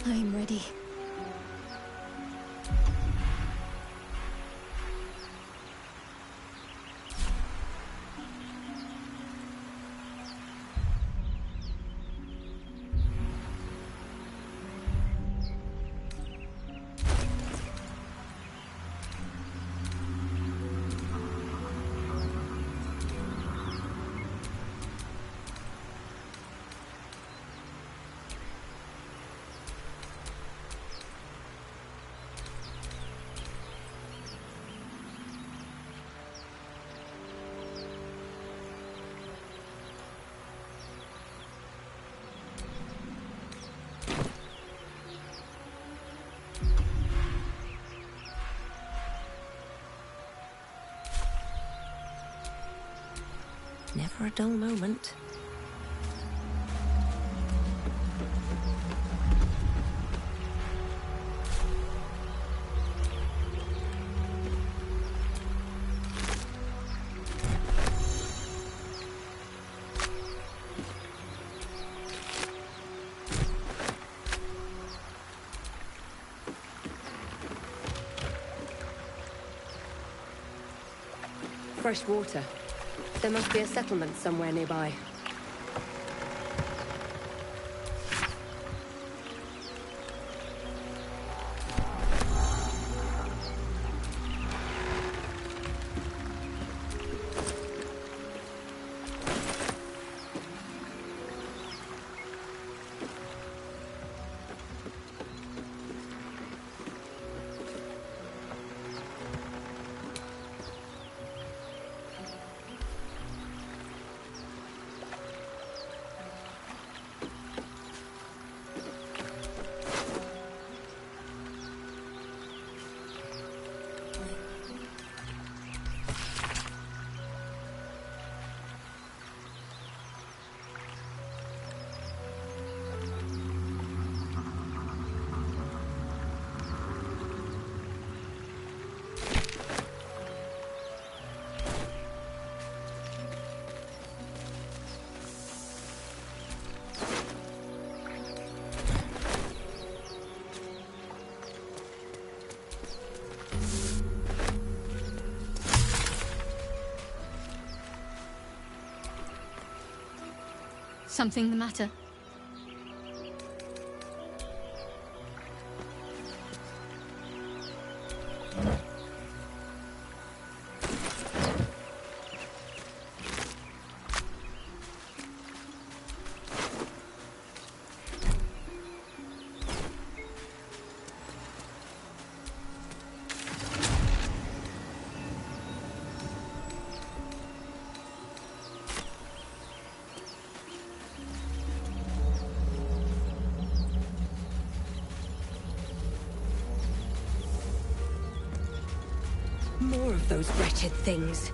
I'm ready. Never a dull moment. Fresh water. There must be a settlement somewhere nearby. Something the matter? More of those wretched things.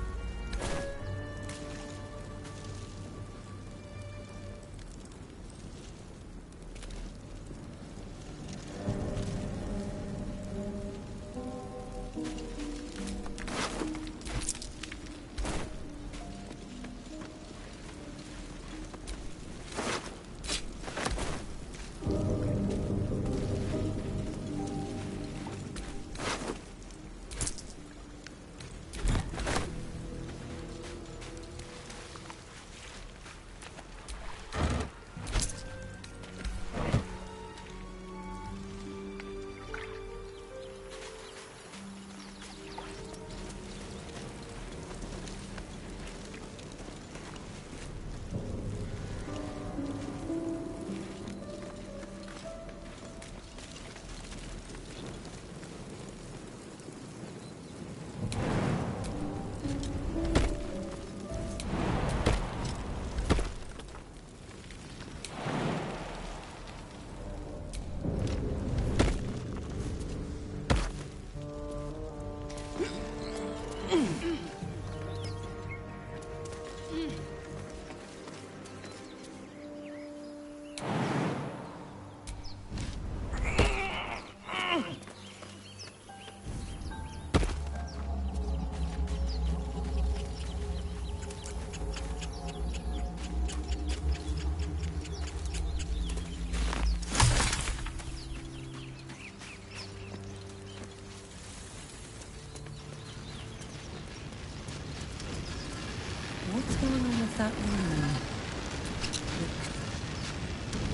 that rune?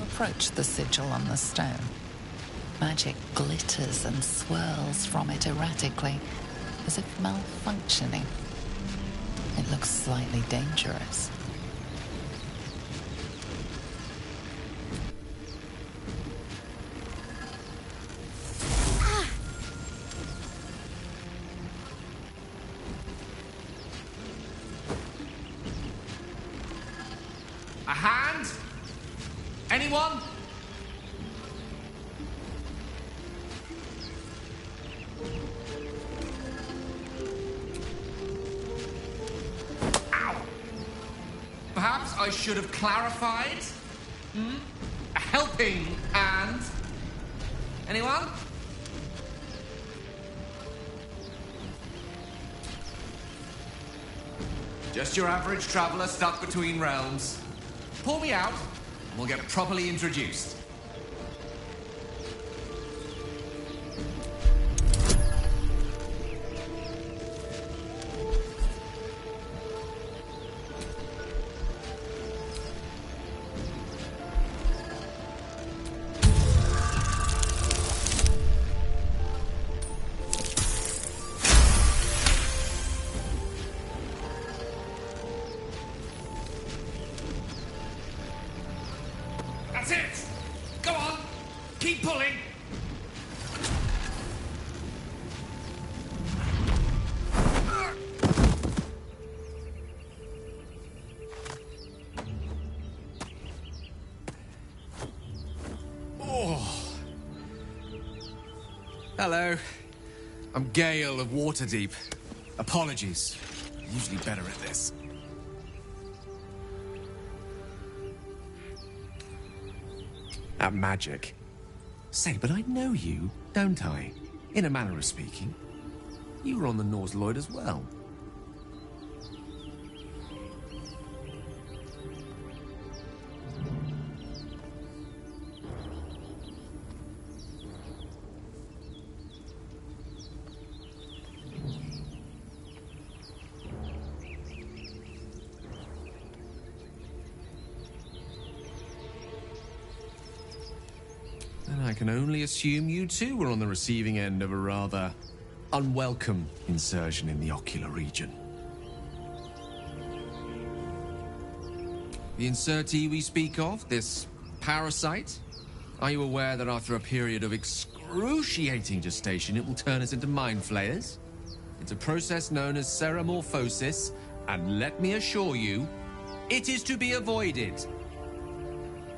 Approach the sigil on the stone. Magic glitters and swirls from it erratically, as if malfunctioning. It looks slightly dangerous. A hand? Anyone? Ow! Perhaps I should have clarified? A helping hand? Anyone? Just your average traveler stuck between realms. Pull me out, and we'll get properly introduced. That's it! Go on! Keep pulling! Oh. Hello. I'm Gale of Waterdeep. Apologies. I'm usually better at this. At magic. Say, but I know you, don't I? In a manner of speaking. You were on the Norse Lloyd as well. Then I can only assume you too were on the receiving end of a rather unwelcome insertion in the ocular region. The insertee we speak of, this parasite, are you aware that after a period of excruciating gestation, it will turn us into mind flayers? It's a process known as ceremorphosis, and let me assure you, it is to be avoided.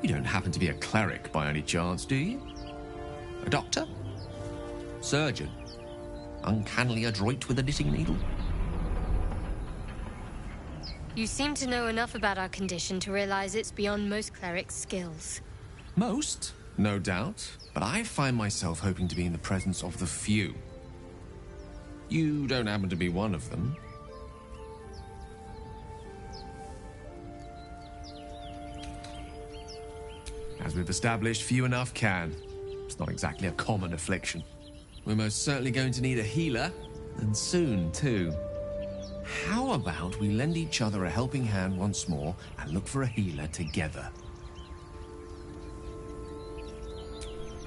You don't happen to be a cleric by any chance, do you? A doctor? Surgeon? Uncannily adroit with a knitting needle? You seem to know enough about our condition to realize it's beyond most clerics' skills. Most, no doubt, but I find myself hoping to be in the presence of the few. You don't happen to be one of them. As we've established, few enough can. It's not exactly a common affliction. We're most certainly going to need a healer, and soon, too. How about we lend each other a helping hand once more and look for a healer together?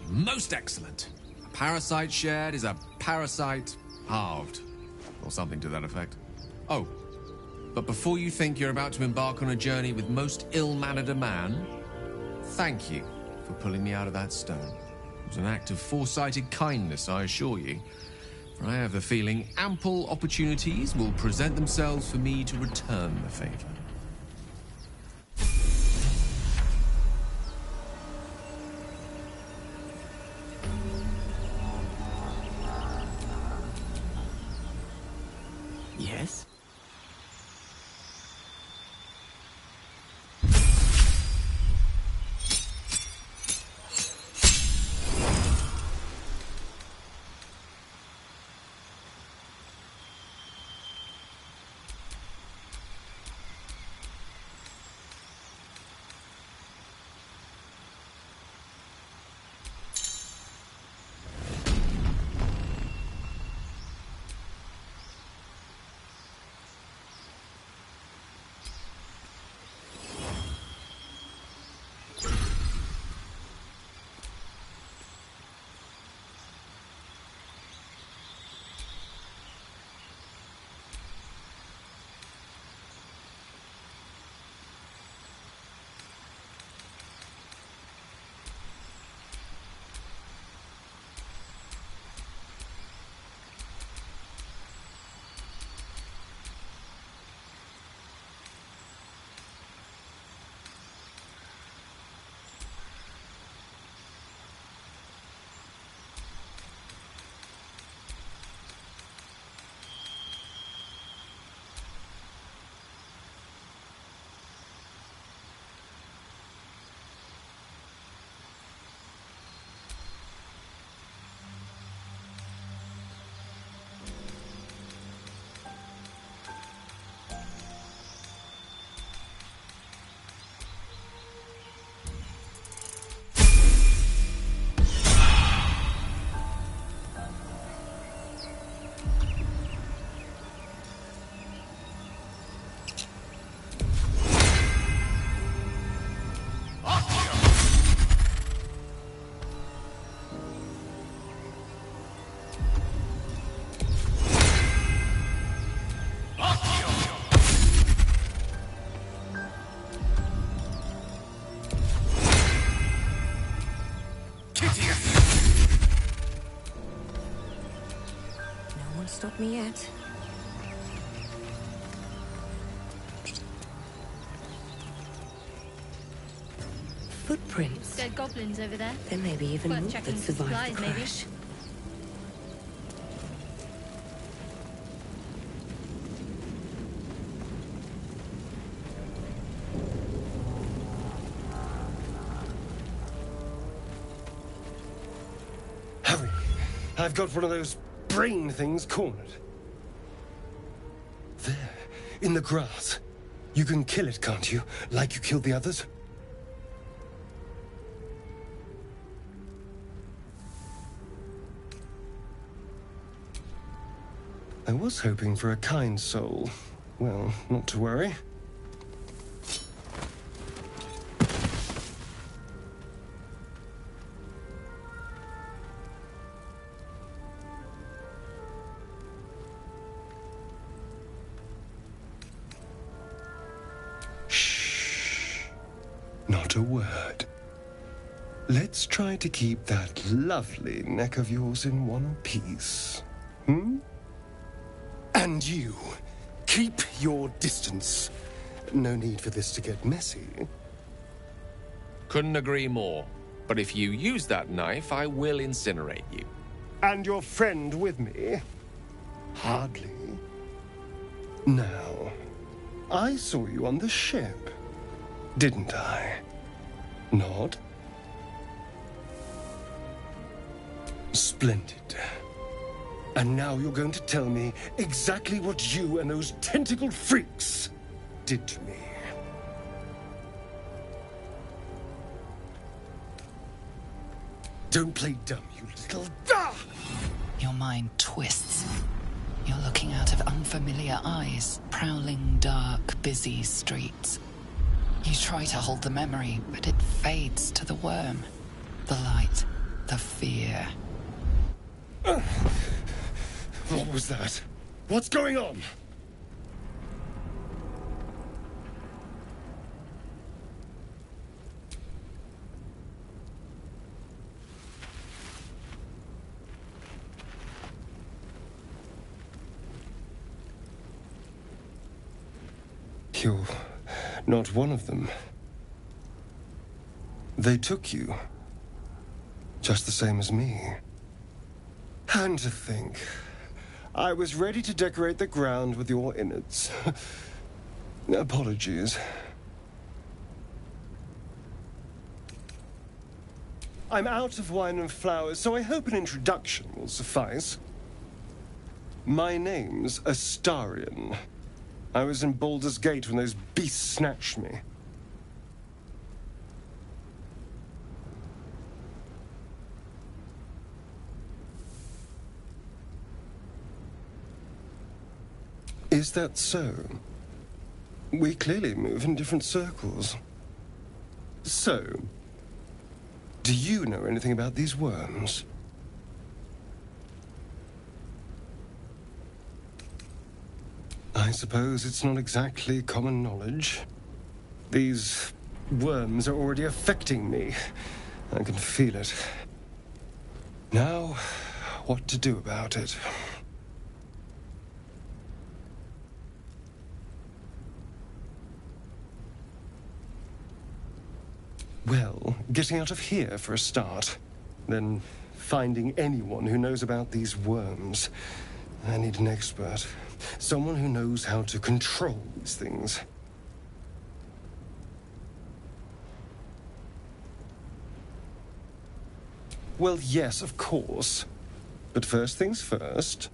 Most excellent. A parasite shared is a parasite halved, or something to that effect. Oh, but before you think you're about to embark on a journey with most ill-mannered a man, thank you for pulling me out of that stone. It was an act of foresighted kindness, I assure you. For I have the feeling ample opportunities will present themselves for me to return the favor. Yes? No one stopped me yet. Footprints. Dead goblins over there. There may be even Worth more checking that for survived the supplies, maybe. crash. Hurry! I've got one of those brain things cornered. There, in the grass. You can kill it, can't you? Like you killed the others? I was hoping for a kind soul. Well, not to worry. Not a word. Let's try to keep that lovely neck of yours in one piece. Hmm? And you, keep your distance. No need for this to get messy. Couldn't agree more. But if you use that knife, I will incinerate you. And your friend with me? Hardly. Now, I saw you on the ship, didn't I? Nod? Splendid. And now you're going to tell me exactly what you and those tentacled freaks did to me. Don't play dumb, you little... Ah! Your mind twists. You're looking out of unfamiliar eyes, prowling dark, busy streets. You try to hold the memory, but it fades to the worm. The light, the fear. What was that? What's going on? You're not one of them. They took you. Just the same as me. And to think, I was ready to decorate the ground with your innards. Apologies. I'm out of wine and flowers, so I hope an introduction will suffice. My name's Astarion. I was in Baldur's Gate when those beasts snatched me. Is that so? We clearly move in different circles. So, do you know anything about these worms? I suppose it's not exactly common knowledge. These worms are already affecting me. I can feel it. Now, what to do about it? Well, getting out of here for a start. Then finding anyone who knows about these worms. I need an expert. Someone who knows how to control these things. Well, yes, of course. But first things first.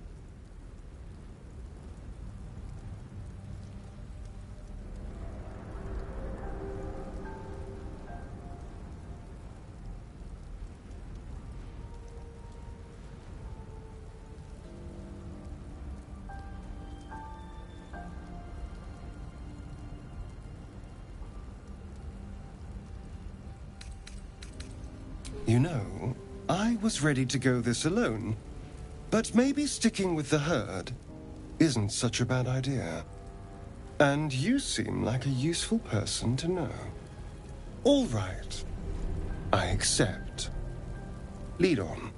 You know, I was ready to go this alone, but maybe sticking with the herd isn't such a bad idea. And you seem like a useful person to know. All right, I accept. Lead on.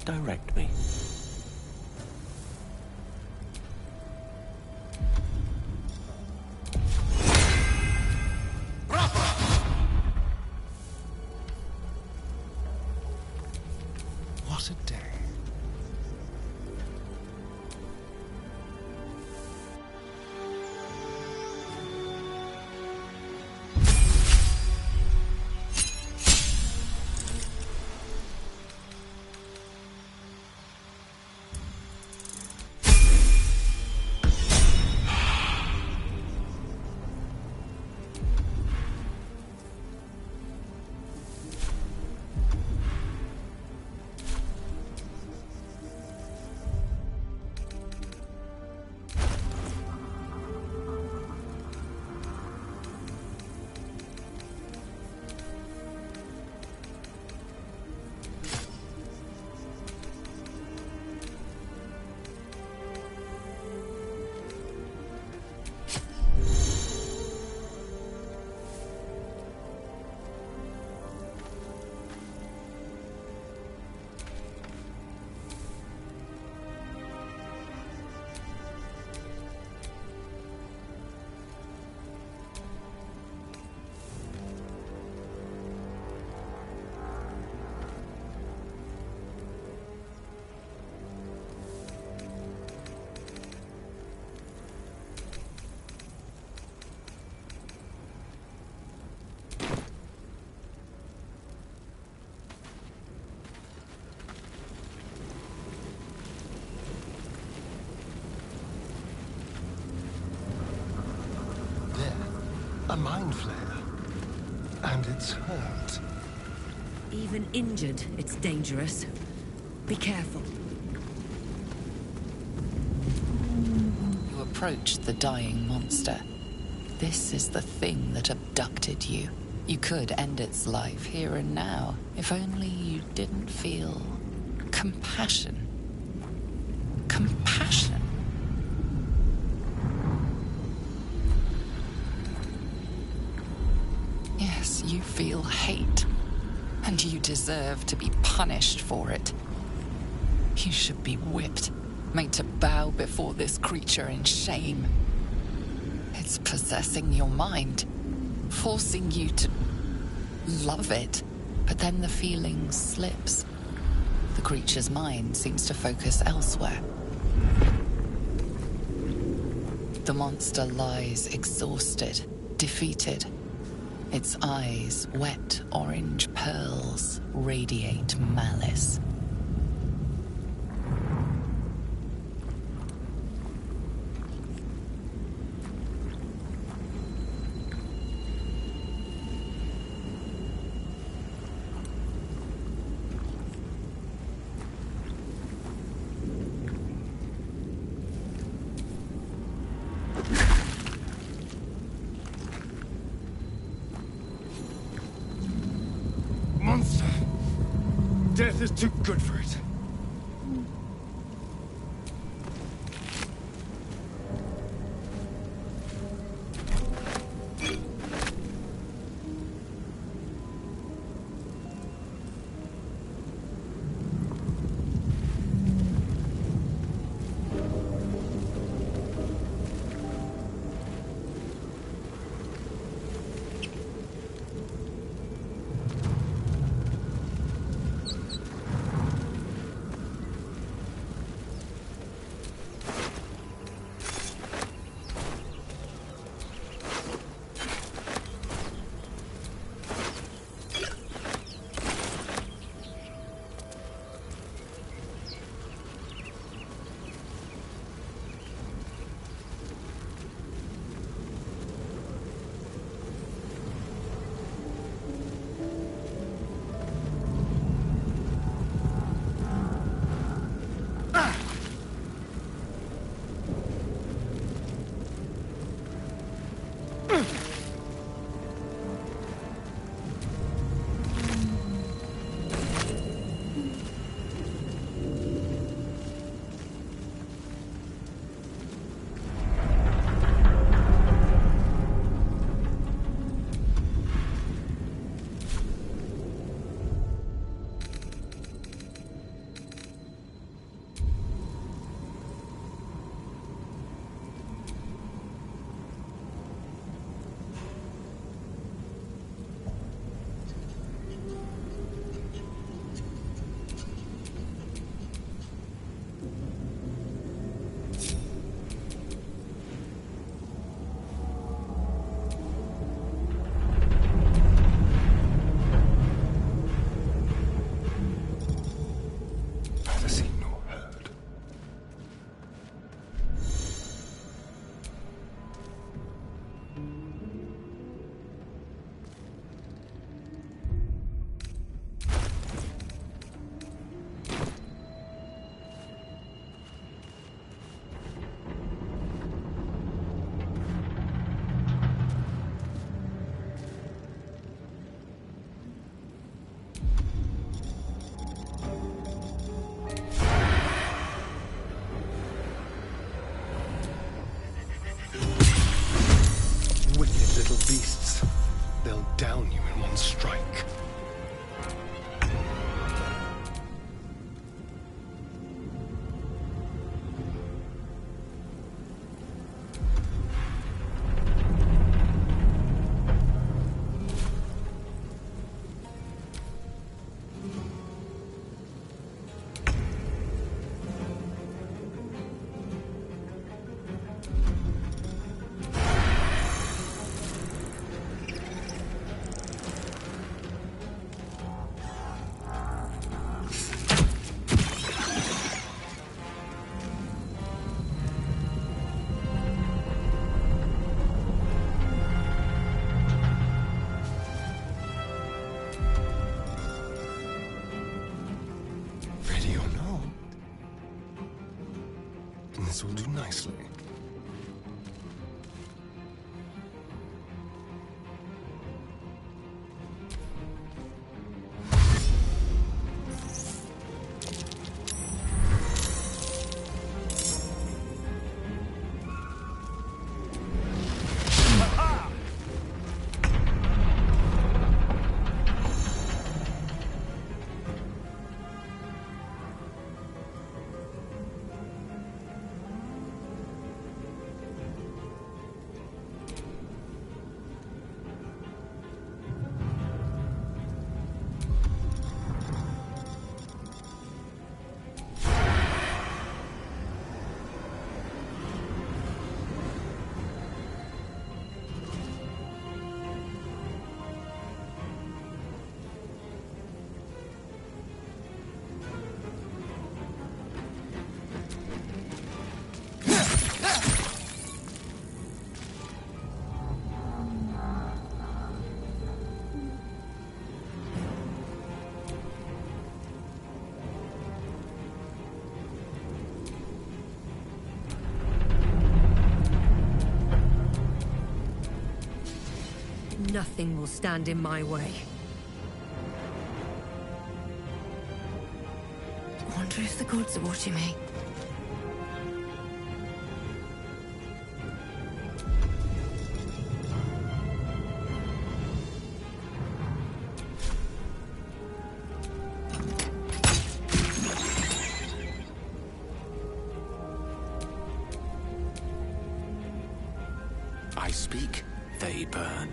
Direct me. What a day. A mind flayer. And it's hurt. Even injured, it's dangerous. Be careful. You approach the dying monster. This is the thing that abducted you. You could end its life here and now, if only you didn't feel compassion. Compassion. Yes, you feel hate, and you deserve to be punished for it. You should be whipped, made to bow before this creature in shame. It's possessing your mind, forcing you to love it, but then the feeling slips. The creature's mind seems to focus elsewhere. The monster lies exhausted, defeated. Its eyes, wet orange pearls, radiate malice. Monster! Death is too good for it. This will do nicely. Nothing will stand in my way. I wonder if the gods are watching me. I speak, they burn.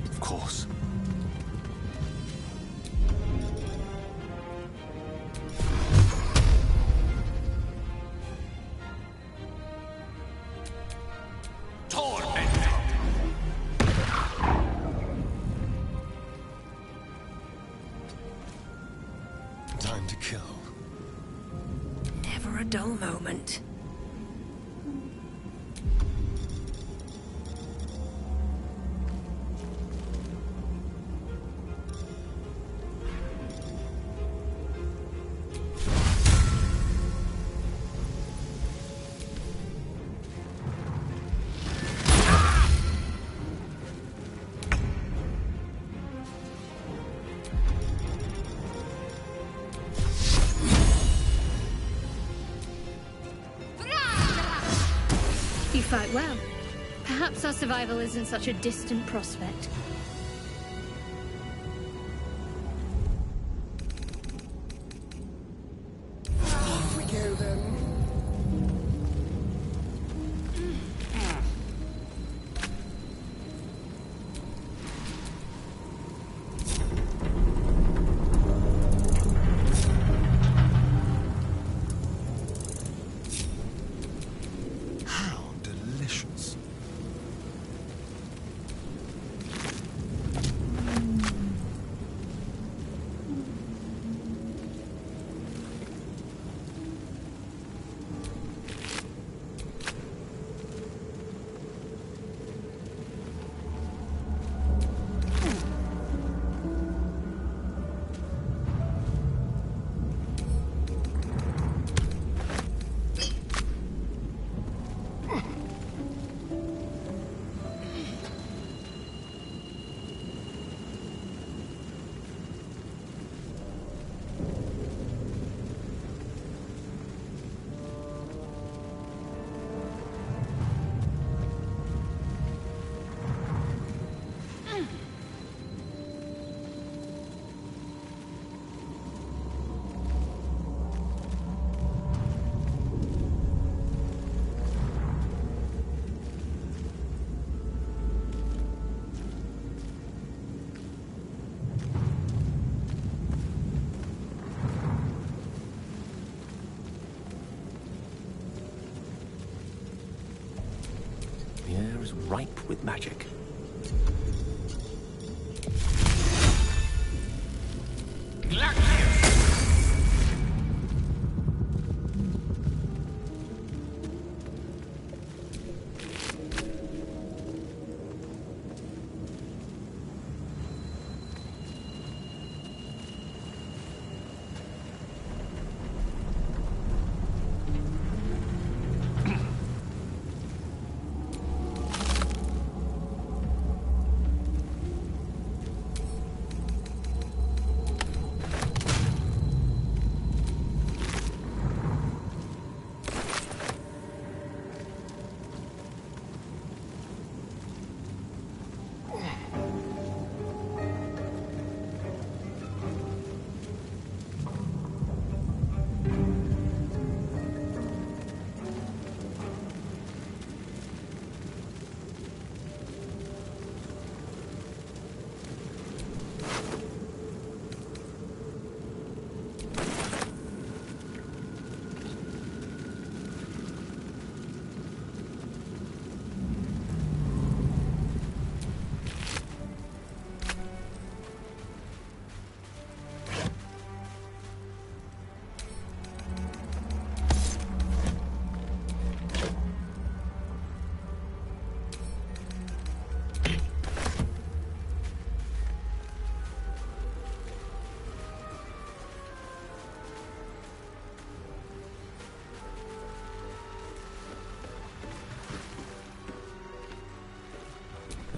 Of course. Time to kill. Never a dull moment. You fight well. Perhaps our survival isn't such a distant prospect. Off we go then. How delicious. The air is ripe with magic.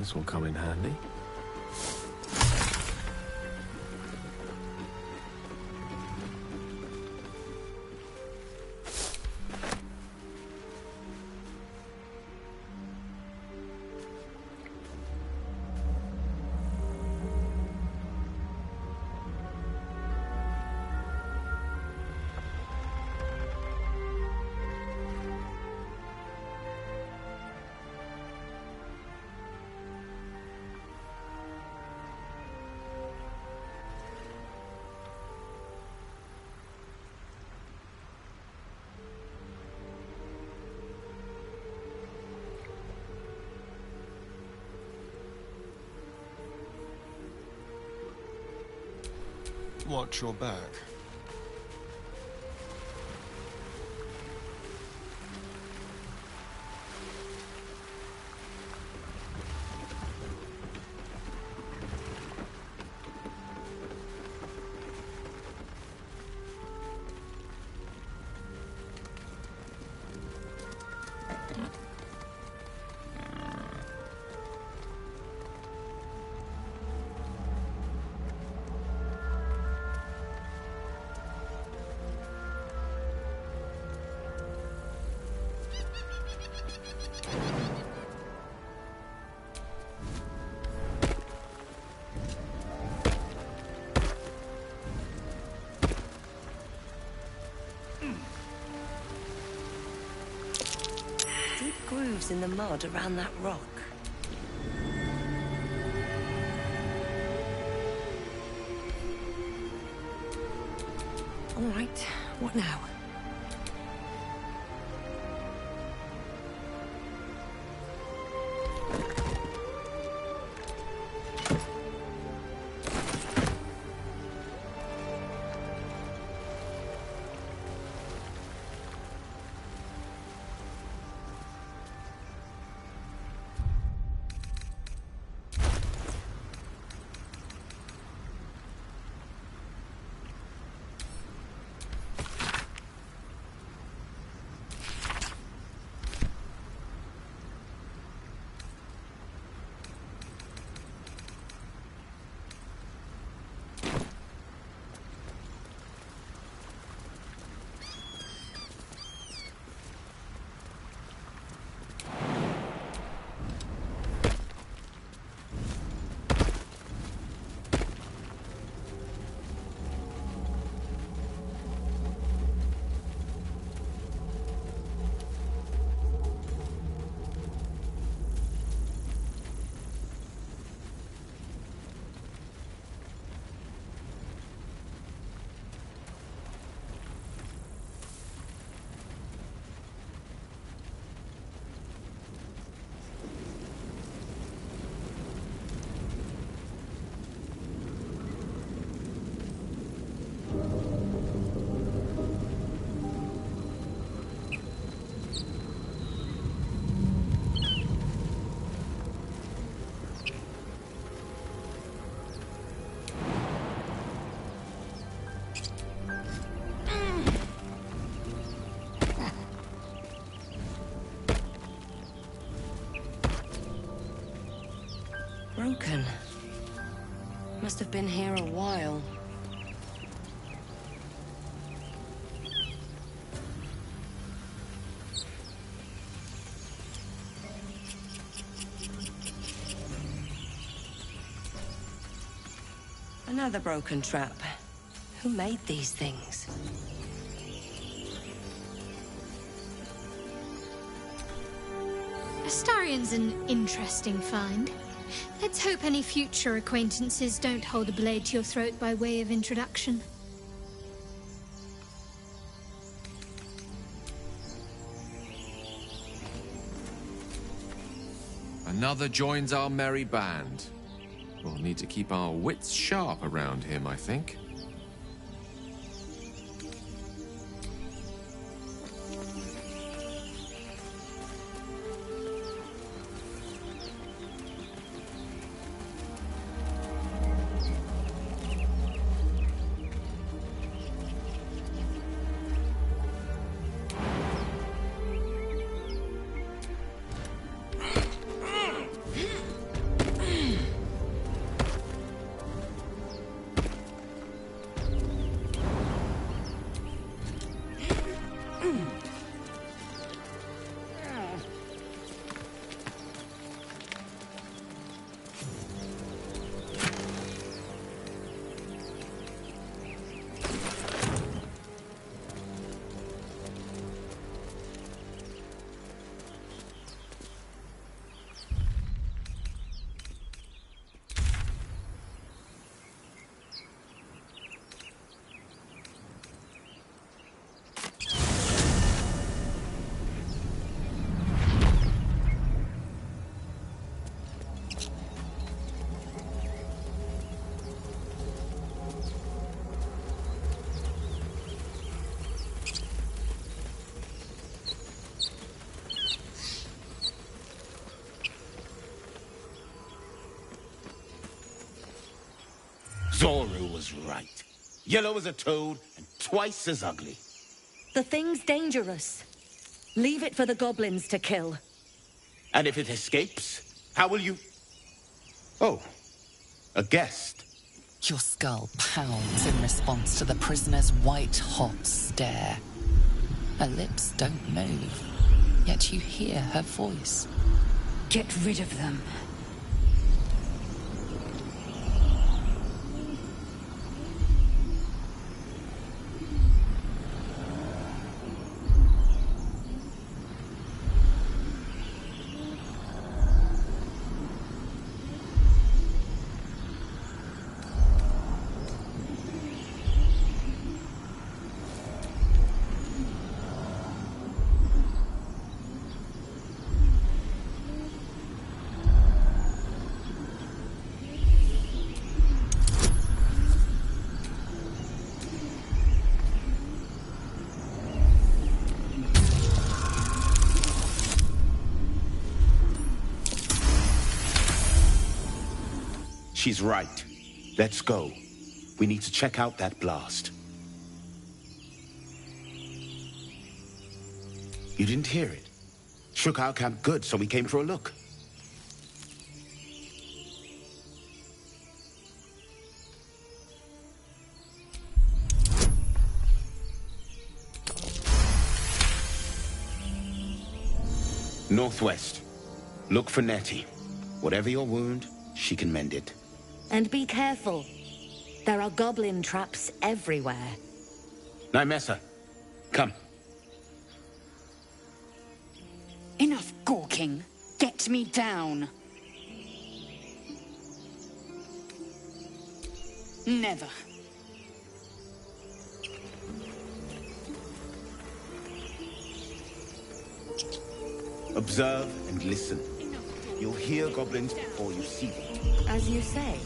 This will come in handy. Watch your back. Grooves in the mud around that rock. All right, what now? Broken. Must have been here a while. Another broken trap. Who made these things? Astarion's an interesting find. Let's hope any future acquaintances don't hold a blade to your throat by way of introduction. Another joins our merry band. We'll need to keep our wits sharp around him, I think. Zoru was right. Yellow as a toad and twice as ugly. The thing's dangerous. Leave it for the goblins to kill. And if it escapes, how will you... Oh, a guest. Your skull pounds in response to the prisoner's white-hot stare. Her lips don't move, yet you hear her voice. Get rid of them. She's right. Let's go. We need to check out that blast. You didn't hear it? Shook our camp good, so we came for a look. Northwest. Look for Nettie. Whatever your wound, she can mend it. And be careful. There are goblin traps everywhere. Nymessa, come. Enough gawking. Get me down. Never. Observe and listen. You'll hear goblins before you see them. As you say.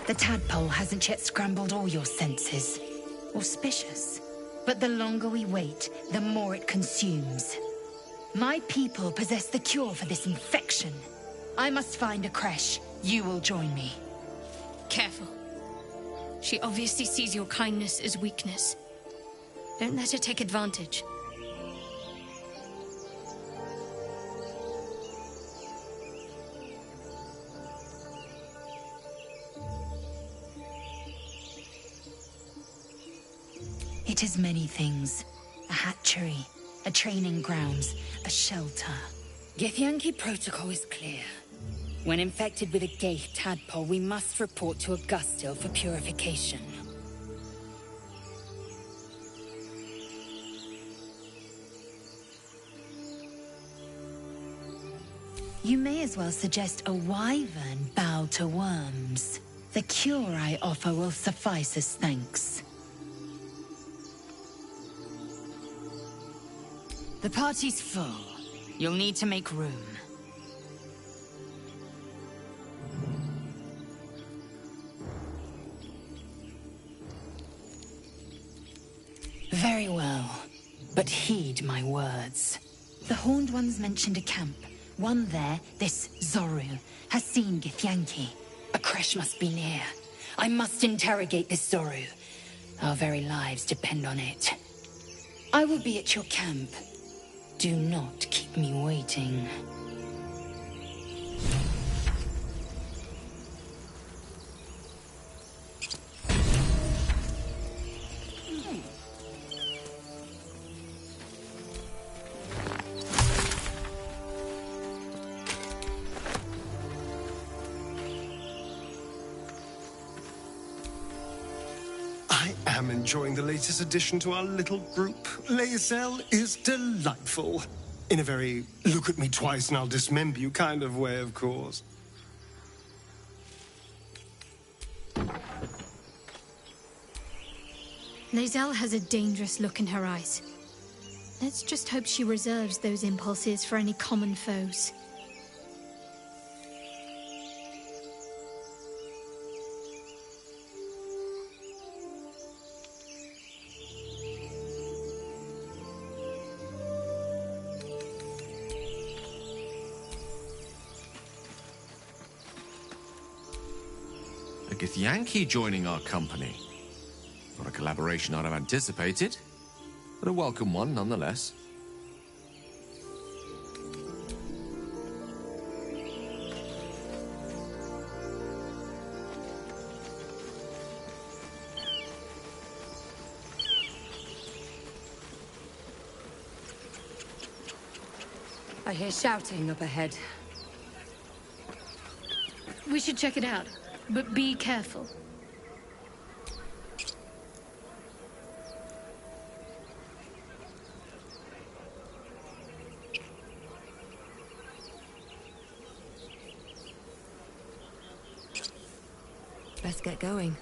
The tadpole hasn't yet scrambled all your senses. Auspicious. But the longer we wait, the more it consumes. My people possess the cure for this infection. I must find a creche. You will join me. Careful. She obviously sees your kindness as weakness. Don't let her take advantage. It is many things. A hatchery, a training grounds, a shelter. Githyanki protocol is clear. When infected with a Gaith tadpole, we must report to Augustil for purification. You may as well suggest a wyvern bow to worms. The cure I offer will suffice as thanks. The party's full. You'll need to make room. Very well, but heed my words. The Horned Ones mentioned a camp. One there, this Zoru, has seen Githyanki. A creche must be near. I must interrogate this Zoru. Our very lives depend on it. I will be at your camp. Do not keep me waiting. I'm enjoying the latest addition to our little group. Lae'zel is delightful. In a very look at me twice and I'll dismember you kind of way, of course. Lae'zel has a dangerous look in her eyes. Let's just hope she reserves those impulses for any common foes. A Githyanki joining our company. Not a collaboration I'd have anticipated, but a welcome one nonetheless. I hear shouting up ahead. We should check it out, but be careful. Let's get going.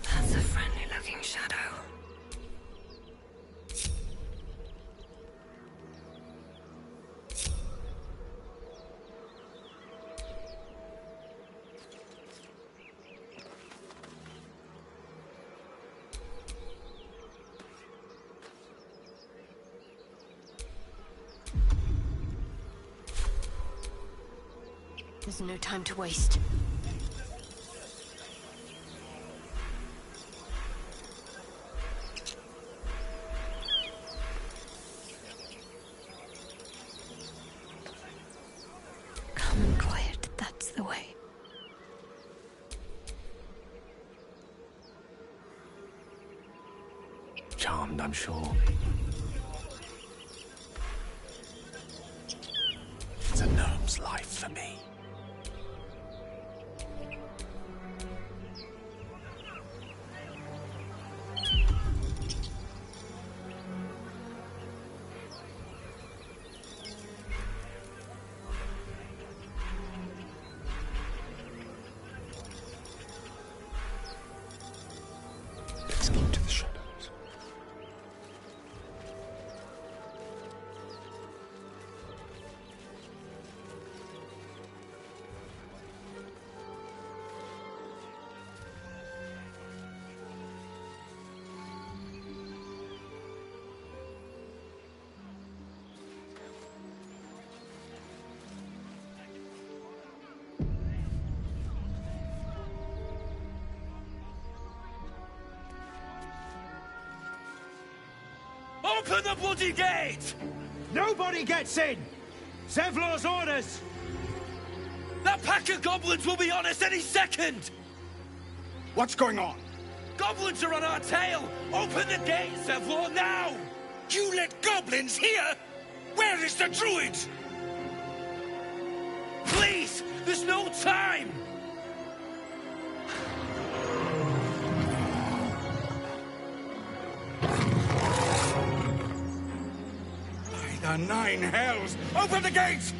That's a friendly-looking shadow. There's no time to waste. Calm and quiet, that's the way. Charmed, I'm sure. It's a gnome's life for me. Let's keep to the shadows. Open the bloody gate! Nobody gets in! Zevlor's orders! That pack of goblins will be on us any second! What's going on? Goblins are on our tail! Open the gate, Zevlor, now! You let goblins here? Where is the druid? Please! There's no time! By the nine hells! Open the gates!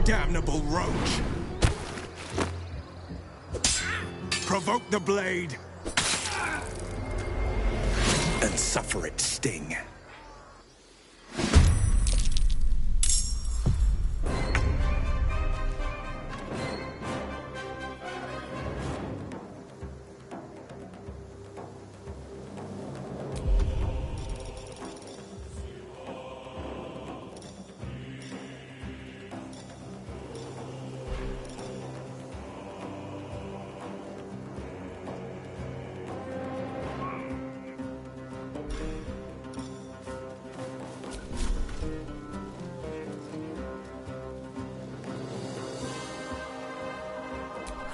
Damnable roach! Provoke the blade and suffer its sting.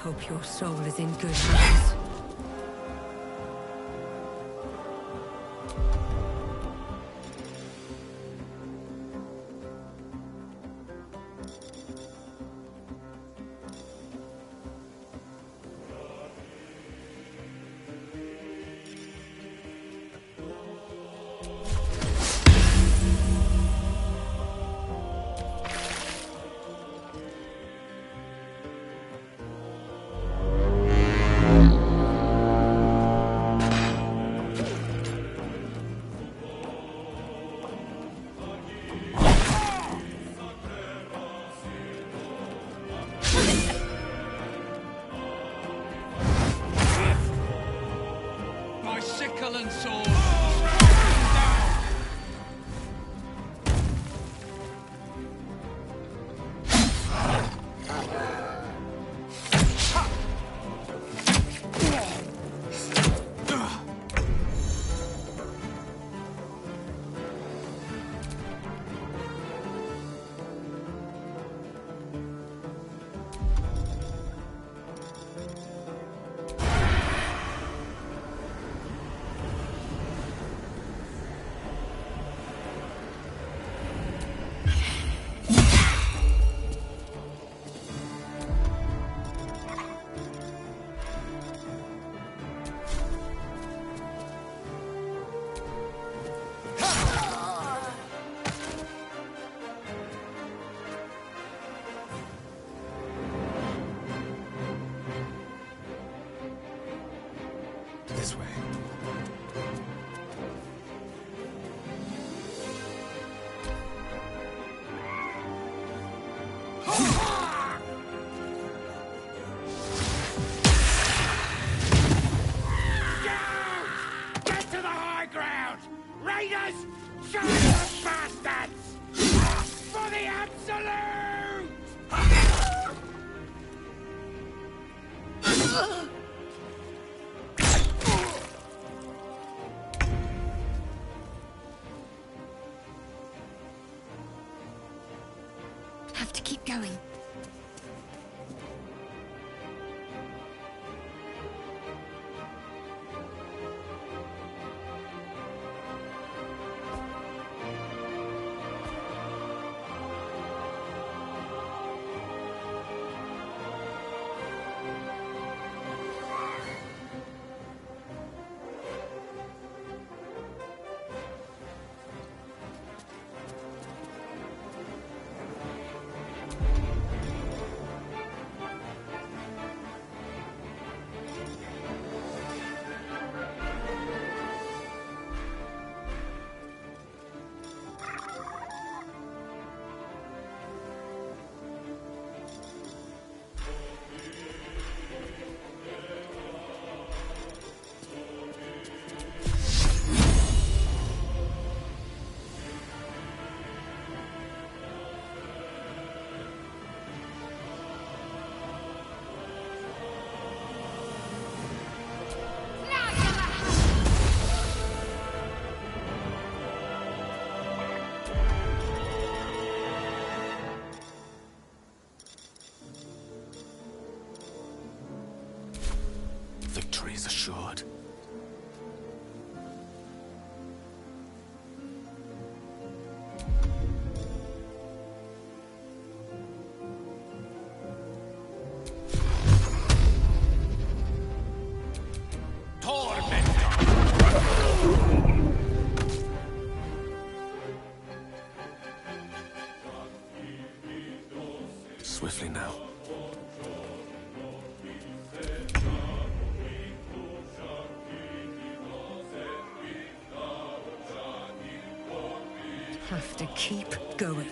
Hope your soul is in good hands. sickle and sword! This way. Get to the high ground! Raiders! Show the bastards! For the absolute! Have to keep going. Victory is assured. Swiftly now. Have to keep going.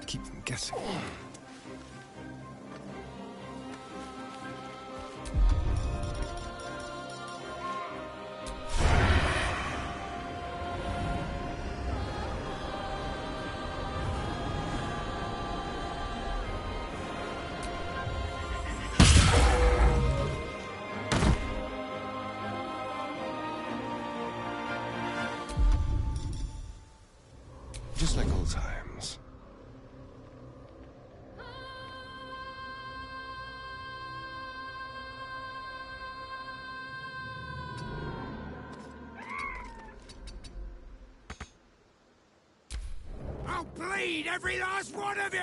Keep them guessing. Just like old times. bleed, every last one of you!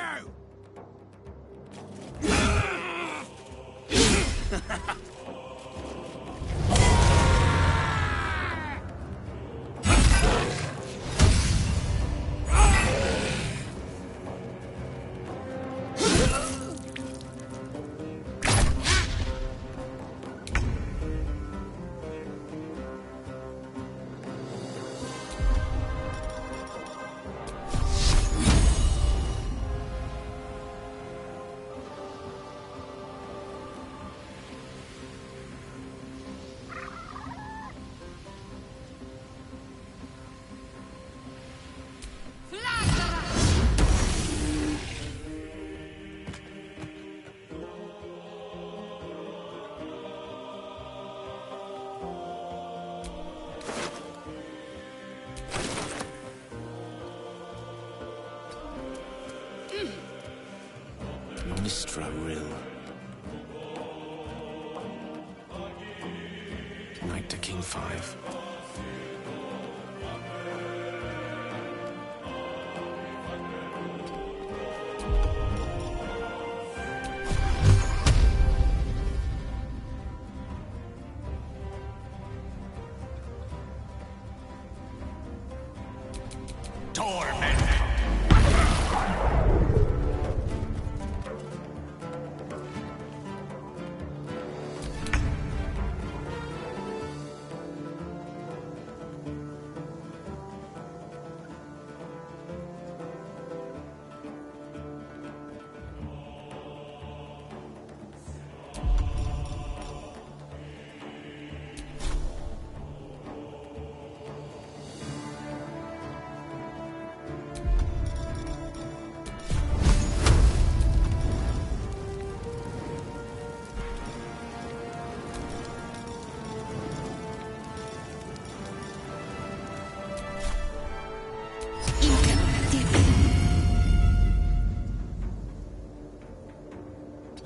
Wyll. Knight to King 5.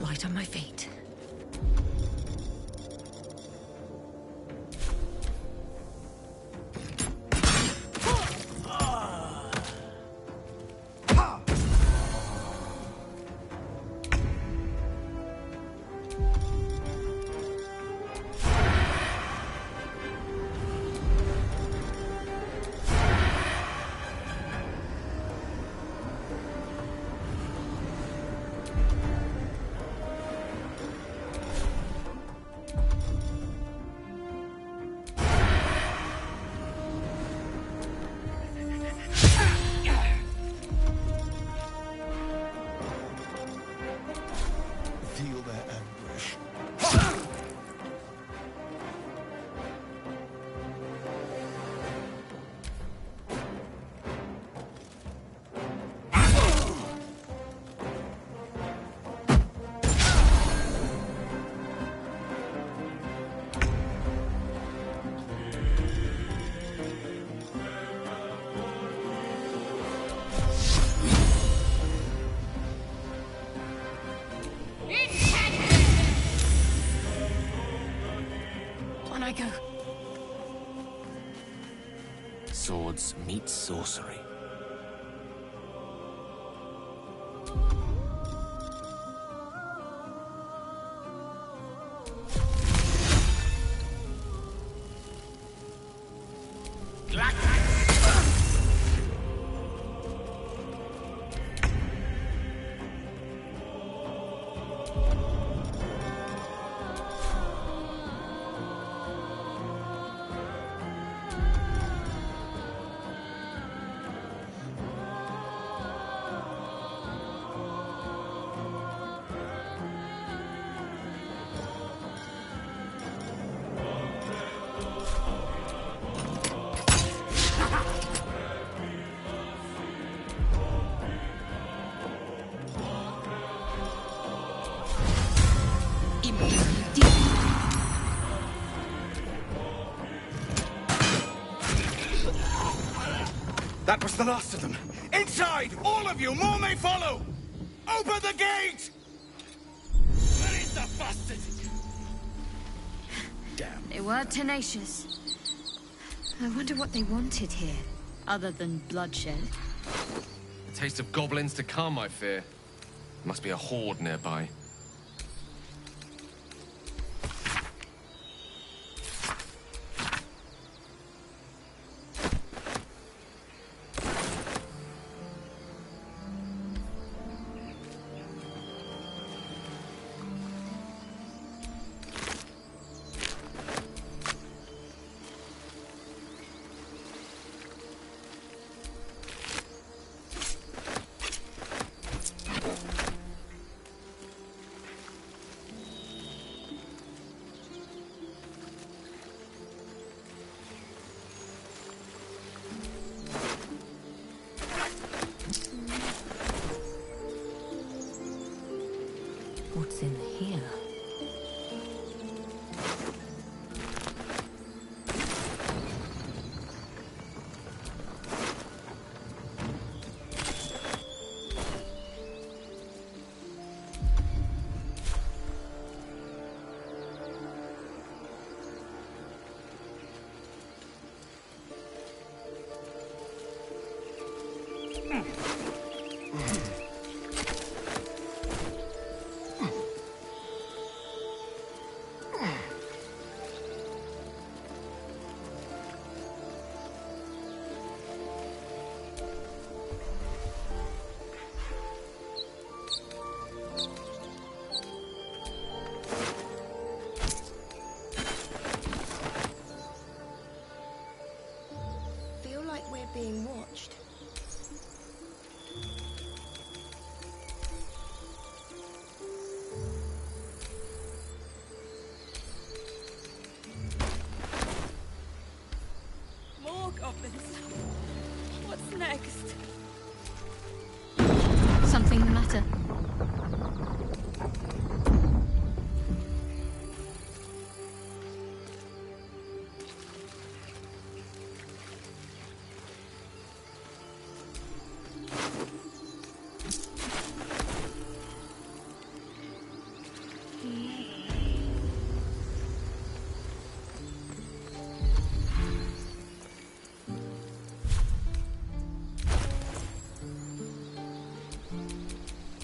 Light on my feet. Go. Swords meet sorcery. That was the last of them. Inside! All of you! More may follow! Open the gate! Where is the bastard? Damn. They were tenacious. I wonder what they wanted here, other than bloodshed. A taste of goblins to come, I fear. Must be a horde nearby. What's in here? Being watched. More goblins. What's next? Something the matter?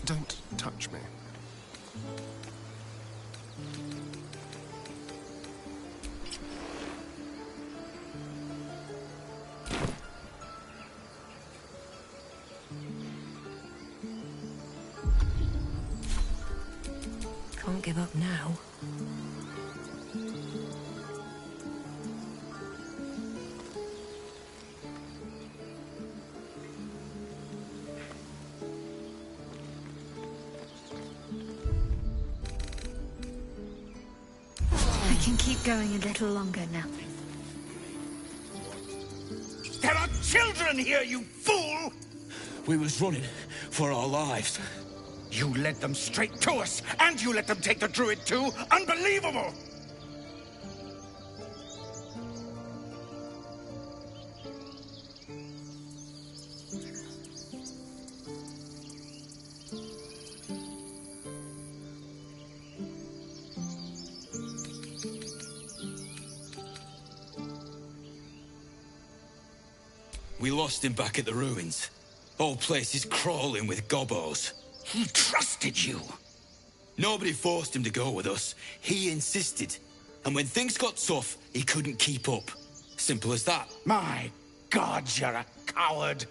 Don't touch me. Can't give up now. I can keep going a little longer now. There are children here, you fool! We was running for our lives. You led them straight to us, and you let them take the druid too? Unbelievable! We lost him back at the ruins. Whole place is crawling with gobos. He trusted you. Nobody forced him to go with us. He insisted. And when things got tough, he couldn't keep up. Simple as that. My God, you're a coward.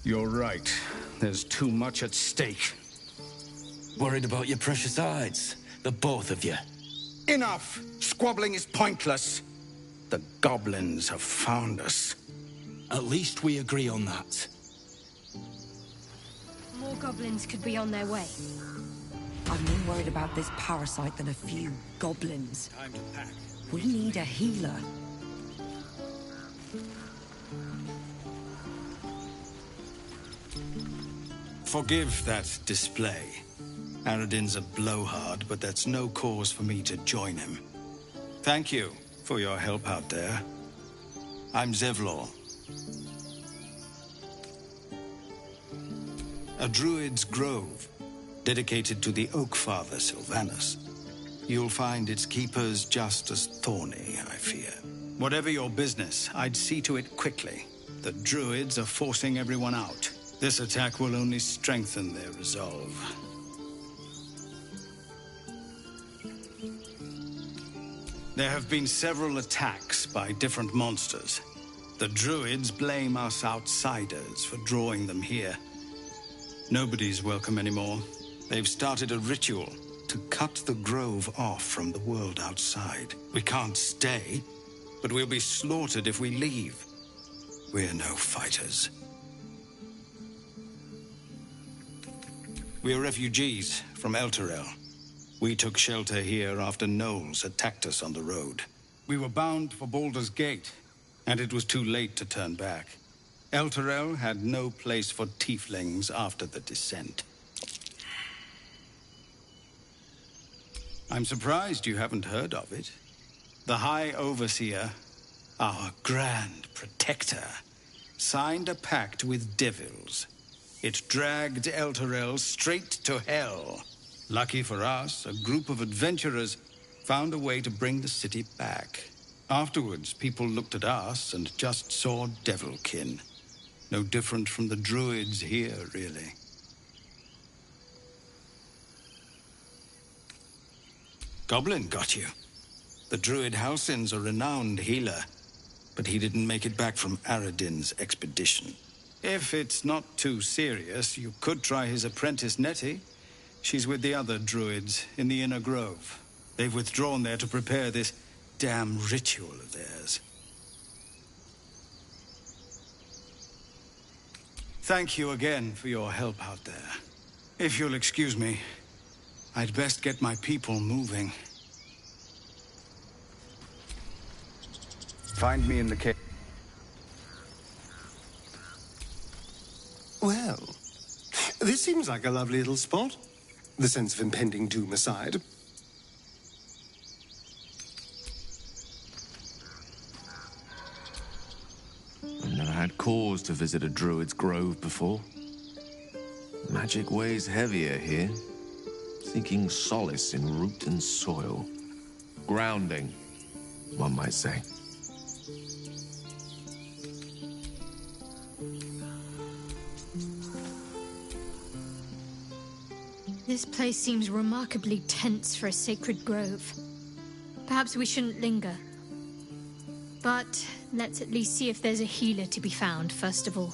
You're right. There's too much at stake. Worried about your precious hides, the both of you. Enough! Squabbling is pointless. The goblins have found us. At least we agree on that. More goblins could be on their way. I'm more worried about this parasite than a few goblins. Time to pack. We need a healer. forgive that display. Aradin's a blowhard, but that's no cause for me to join him. Thank you for your help out there. I'm Zevlor. A druid's grove, dedicated to the Oak Father Sylvanus. You'll find its keepers just as thorny, I fear. Whatever your business, I'd see to it quickly. The druids are forcing everyone out. This attack will only strengthen their resolve. There have been several attacks by different monsters. The druids blame us outsiders for drawing them here. Nobody's welcome anymore. They've started a ritual to cut the grove off from the world outside. We can't stay, but we'll be slaughtered if we leave. We're no fighters. We're refugees from Elturel. We took shelter here after gnolls attacked us on the road. We were bound for Baldur's Gate, and it was too late to turn back. Elturel had no place for tieflings after the descent. I'm surprised you haven't heard of it. The High Overseer, our Grand Protector, signed a pact with devils. It dragged Elturel straight to hell. Lucky for us, a group of adventurers found a way to bring the city back. Afterwards, people looked at us and just saw devilkin. No different from the druids here, really. Goblin got you. The druid Halsin's a renowned healer, but he didn't make it back from Aradin's expedition. If it's not too serious, you could try his apprentice Nettie. She's with the other druids in the Inner Grove. They've withdrawn there to prepare this damn ritual of theirs. Thank you again for your help out there. If you'll excuse me, I'd best get my people moving. Find me in the cave. Well, this seems like a lovely little spot. The sense of impending doom aside. I've never had cause to visit a druid's grove before. Magic weighs heavier here, seeking solace in root and soil. Grounding, one might say. This place seems remarkably tense for a sacred grove. Perhaps we shouldn't linger. But let's at least see if there's a healer to be found, first of all.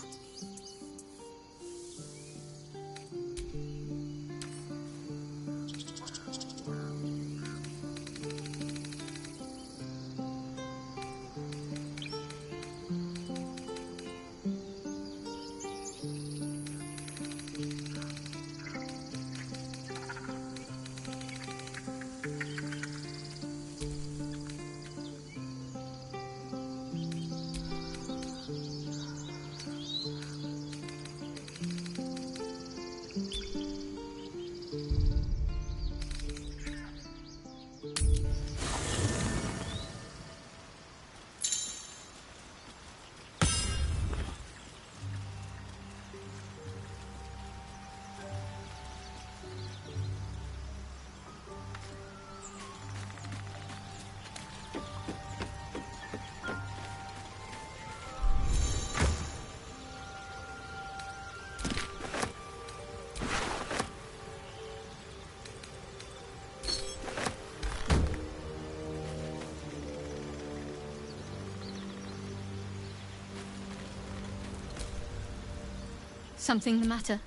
Something the matter?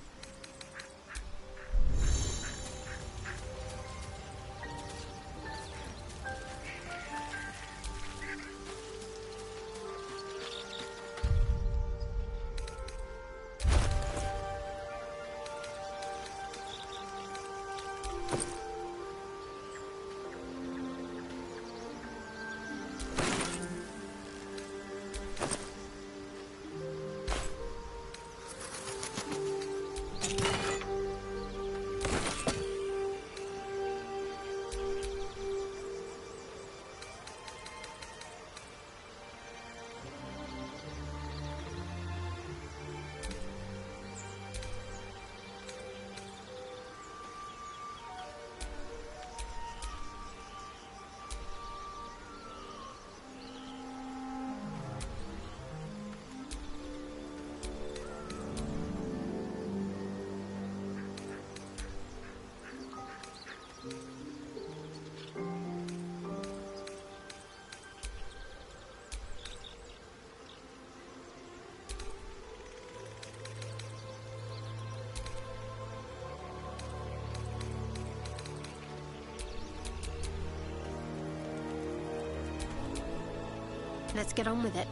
Let's get on with it.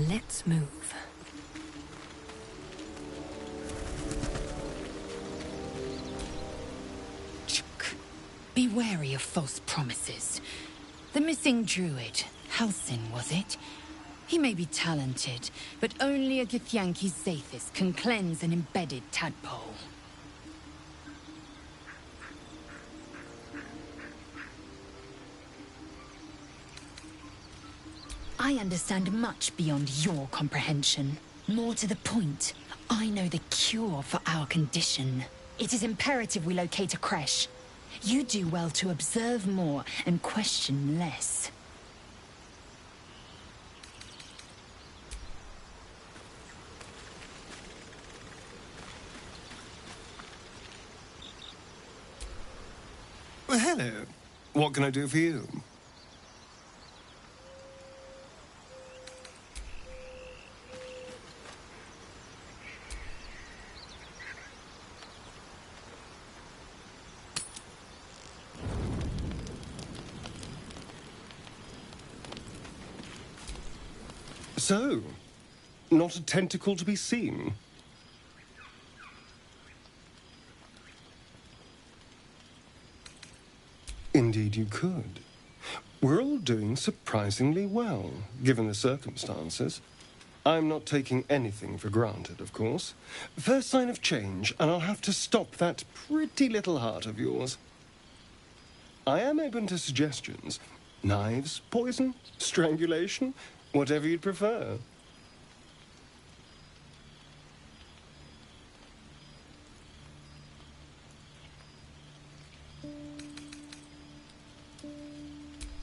Let's move. Be wary of false promises. The missing druid, Halsin, was it? He may be talented, but only a Githyanki Zathis can cleanse an embedded tadpole. I understand much beyond your comprehension. More to the point, I know the cure for our condition. It is imperative we locate a creche. You do well to observe more and question less. Well, hello. What can I do for you? So, not a tentacle to be seen. Indeed you could. We're all doing surprisingly well, given the circumstances. I'm not taking anything for granted, of course. First sign of change, and I'll have to stop that pretty little heart of yours. I am open to suggestions. Knives, poison, strangulation, whatever you'd prefer.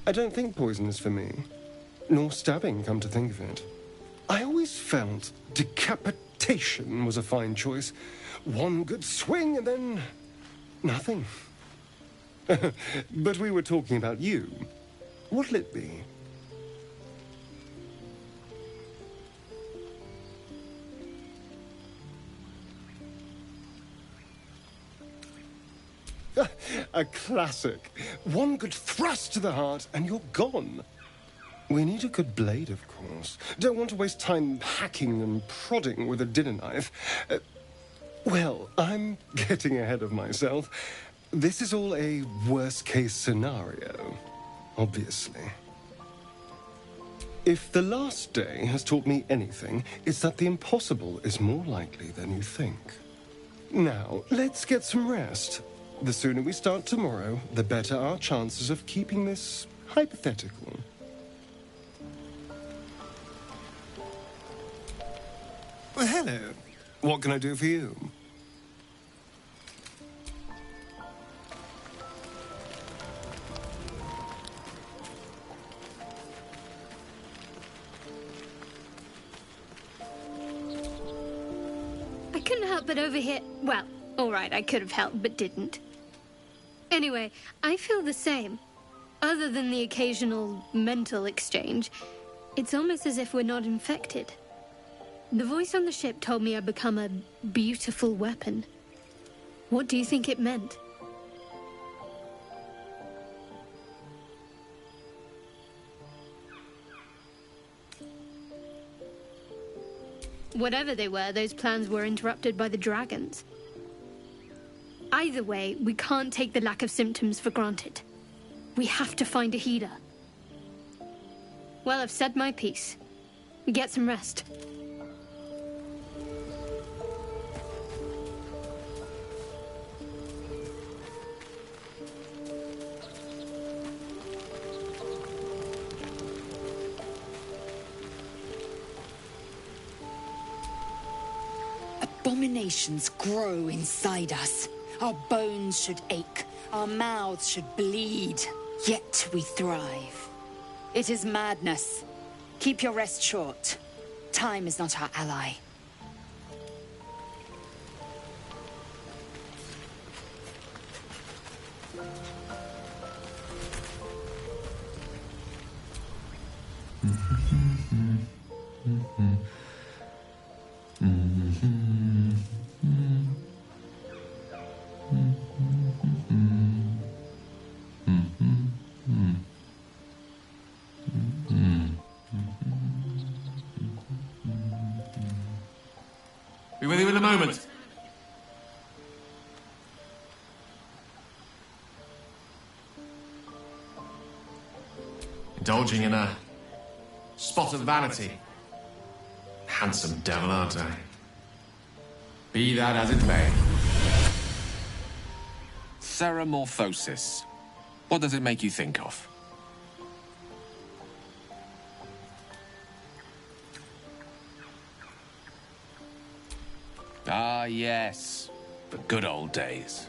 I don't think poison is for me. Nor stabbing, come to think of it. I always felt decapitation was a fine choice. One good swing and then nothing. But we were talking about you. What'll it be? A classic. One good thrust to the heart and you're gone. We need a good blade, of course. Don't want to waste time hacking and prodding with a dinner knife. Well, I'm getting ahead of myself. This is all a worst-case scenario, obviously. If the last day has taught me anything, it's that the impossible is more likely than you think. Now, let's get some rest. The sooner we start tomorrow, the better our chances of keeping this hypothetical. Well, hello. What can I do for you? I couldn't help but overhear... Well, alright, I could have helped, but didn't. Anyway, I feel the same. Other than the occasional mental exchange, it's almost as if we're not infected. The voice on the ship told me I'd become a beautiful weapon. What do you think it meant? Whatever they were, those plans were interrupted by the dragons. Either way, we can't take the lack of symptoms for granted. We have to find a healer. Well, I've said my piece. Get some rest. Abominations grow inside us. Our bones should ache, our mouths should bleed, yet we thrive. It is madness. Keep your rest short. Time is not our ally. moment. Indulging in a spot of vanity. Handsome devil, aren't I? Be that as it may. Ceramorphosis. What does it make you think of? Ah, yes. The good old days.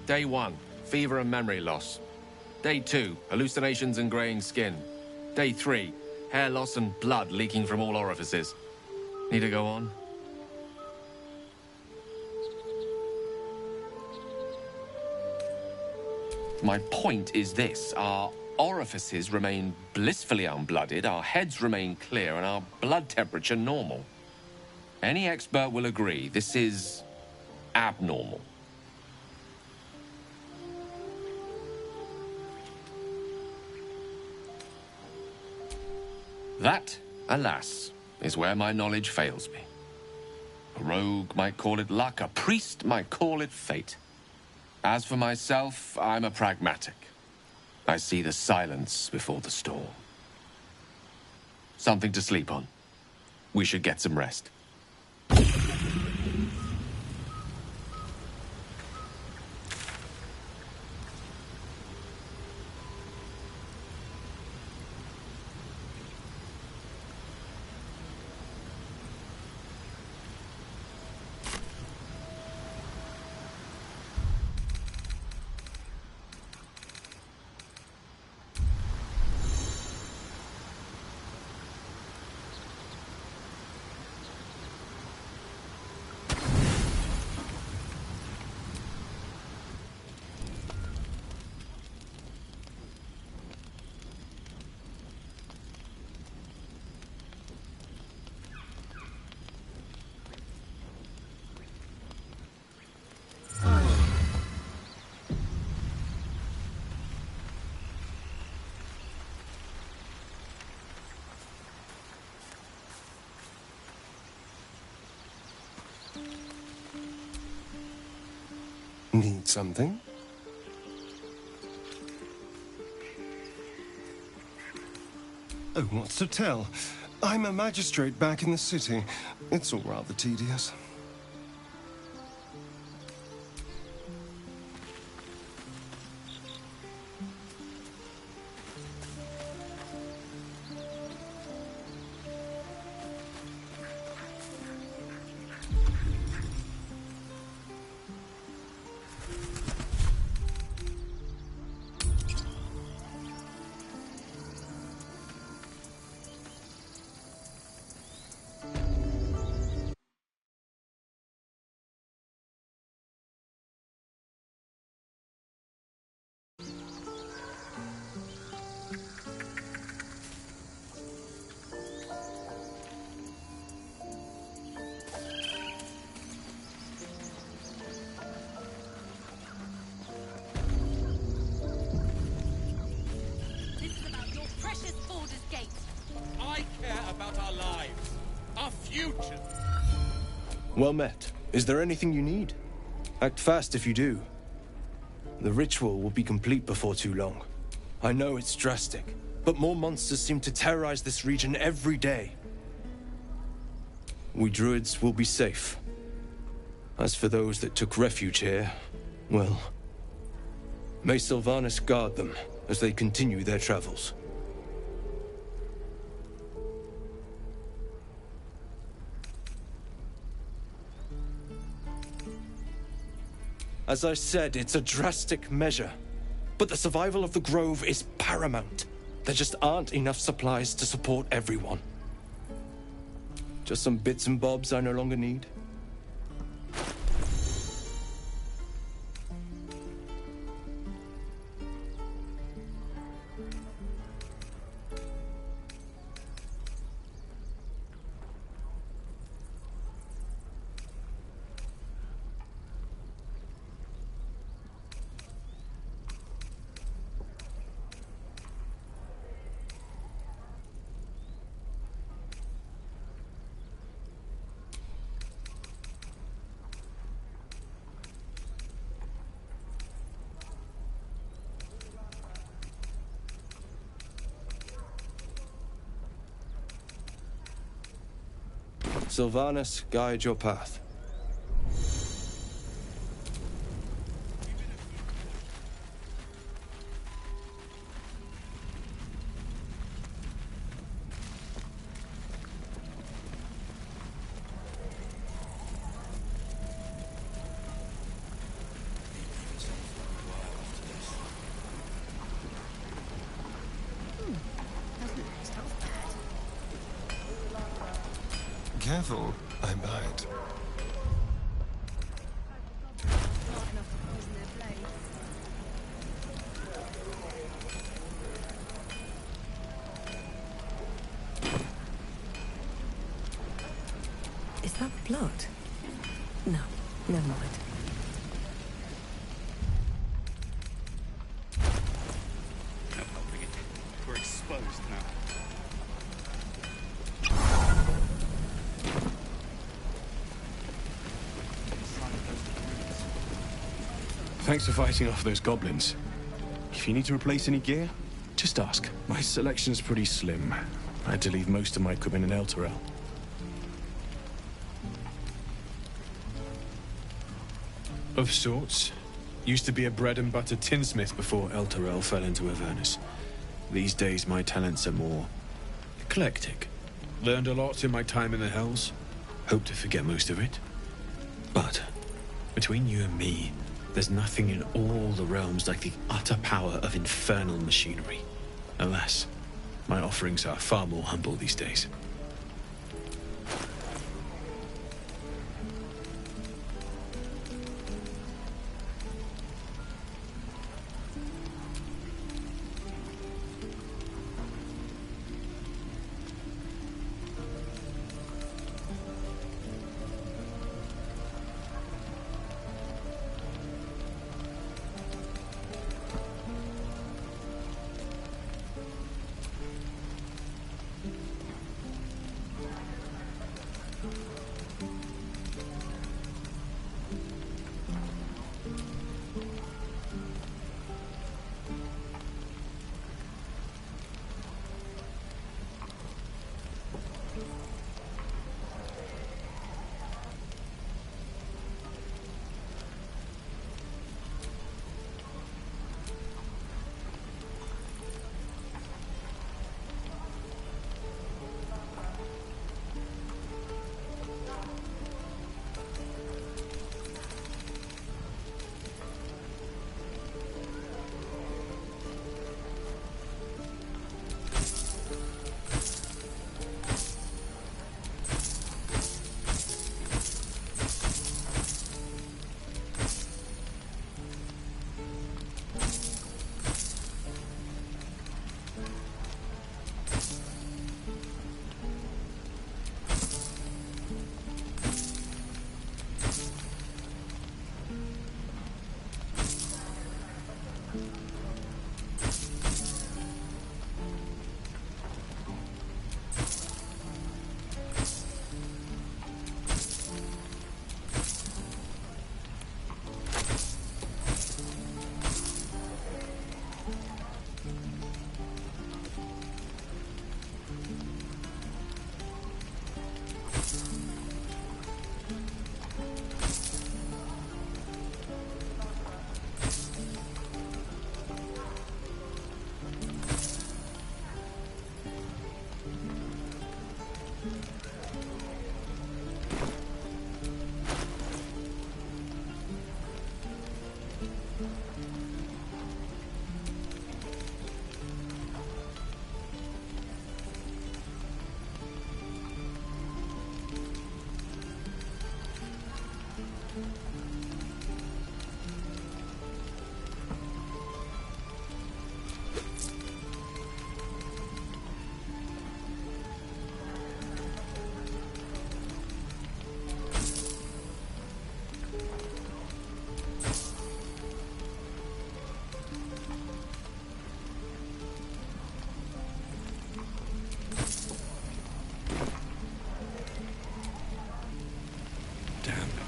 Day 1, fever and memory loss. Day 2, hallucinations and graying skin. Day 3, hair loss and blood leaking from all orifices. Need to go on? My point is this. Our orifices remain blissfully unblooded, our heads remain clear, and our blood temperature normal. Any expert will agree this is abnormal. That, alas, is where my knowledge fails me. A rogue might call it luck, a priest might call it fate. As for myself, I'm a pragmatic. I see the silence before the storm. Something to sleep on. We should get some rest. Need something? Oh, what's to tell? I'm a magistrate back in the city. It's all rather tedious. Well met. Is there anything you need? Act fast if you do. The ritual will be complete before too long. I know it's drastic, but more monsters seem to terrorize this region every day. We druids will be safe. As for those that took refuge here, well, may Sylvanas guard them as they continue their travels. As I said, it's a drastic measure, but the survival of the Grove is paramount. There just aren't enough supplies to support everyone. Just some bits and bobs I no longer need. Sylvanas, guide your path. Careful, I might. Is that blood? No, never mind. We're exposed now. Thanks for fighting off those goblins. If you need to replace any gear, just ask. My selection's pretty slim. I had to leave most of my equipment in Elturel. Of sorts. Used to be a bread-and-butter tinsmith before Elturel fell into Avernus. These days, my talents are more eclectic. Learned a lot in my time in the Hells. Hope to forget most of it. But, between you and me, there's nothing in all the realms like the utter power of infernal machinery. Alas, my offerings are far more humble these days.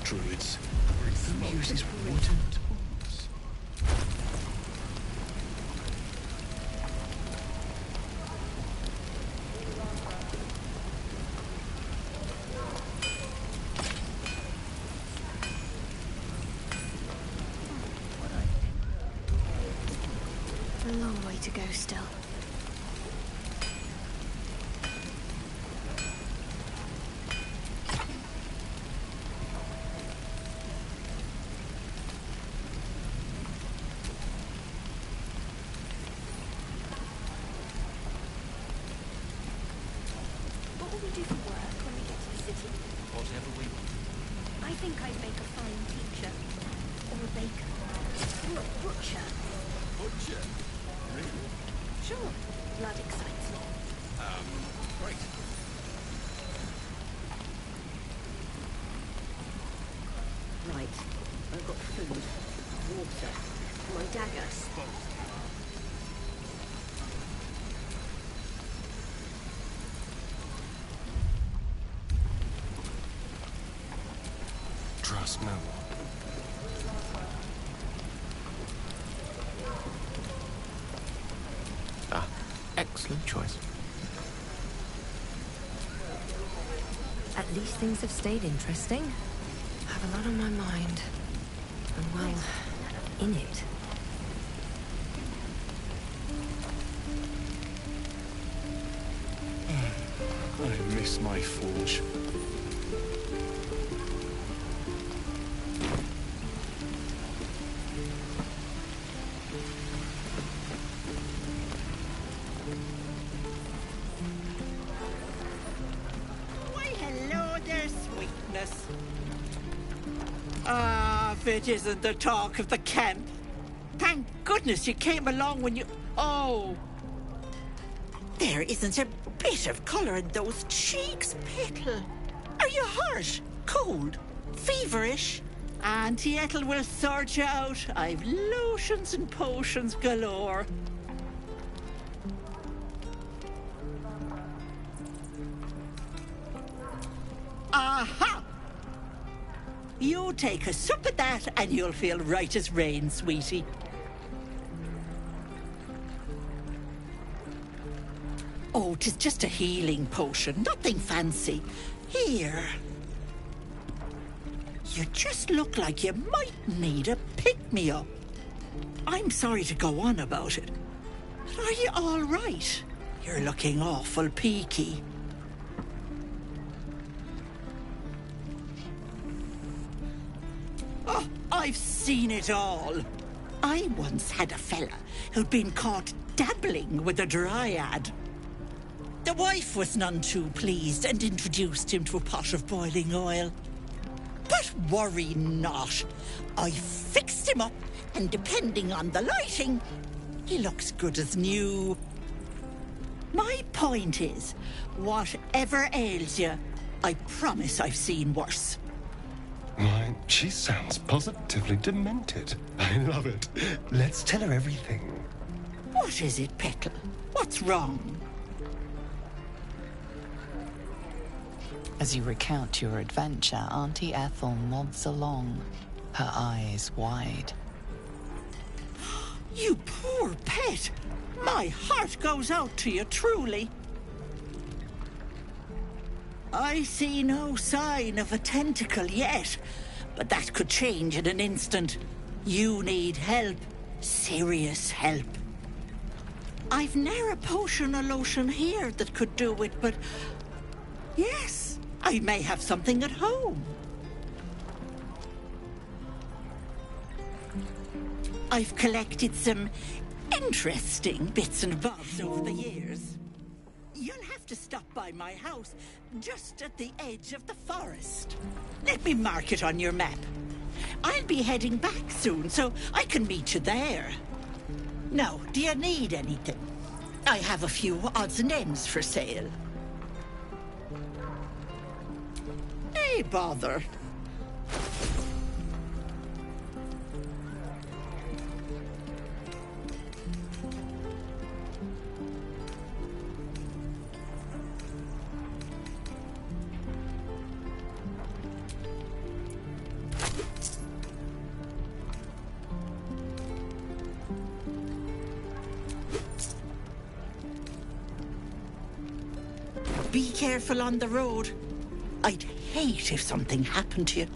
Druids. Who uses wooden tools? way to go still. What will we do for work when we get to the city? Whatever we want. I think I'd make a fine teacher. Or a baker. Or a butcher. Butcher? Really? Sure. Blood excites me. Great. Right. I've got food, water, my dagger. Trust no one. Excellent choice. At least things have stayed interesting. I have a lot on my mind. And well, in it. I miss my forge. If it isn't the talk of the camp. Thank goodness you came along when you... Oh! There isn't a bit of colour in those cheeks, Petal. Are you hurt? Cold? Feverish? Auntie Ethel will sort you out. I've lotions and potions galore. Aha! You take a sup at that and you'll feel right as rain, sweetie. Oh, 'tis just a healing potion, nothing fancy. Here. You just look like you might need a pick-me-up. I'm sorry to go on about it, but are you all right? You're looking awful peaky. Oh, I've seen it all. I once had a fella who'd been caught dabbling with a dryad. The wife was none too pleased and introduced him to a pot of boiling oil. But worry not. I fixed him up, and depending on the lighting, he looks good as new. My point is, whatever ails you, I promise I've seen worse. Why, she sounds positively demented. I love it. Let's tell her everything. What is it, Petal? What's wrong? As you recount your adventure, Auntie Ethel nods along, her eyes wide. You poor pet! My heart goes out to you, truly. I see no sign of a tentacle yet, but that could change in an instant. You need help. Serious help. I've ne'er a potion or lotion here that could do it, but... yes, I may have something at home. I've collected some interesting bits and bobs over the years. You'll have to stop by my house, just at the edge of the forest. Let me mark it on your map. I'll be heading back soon, so I can meet you there. Now, do you need anything? I have a few odds and ends for sale. Hey, bother. Be careful on the road. I'd hate if something happened to you.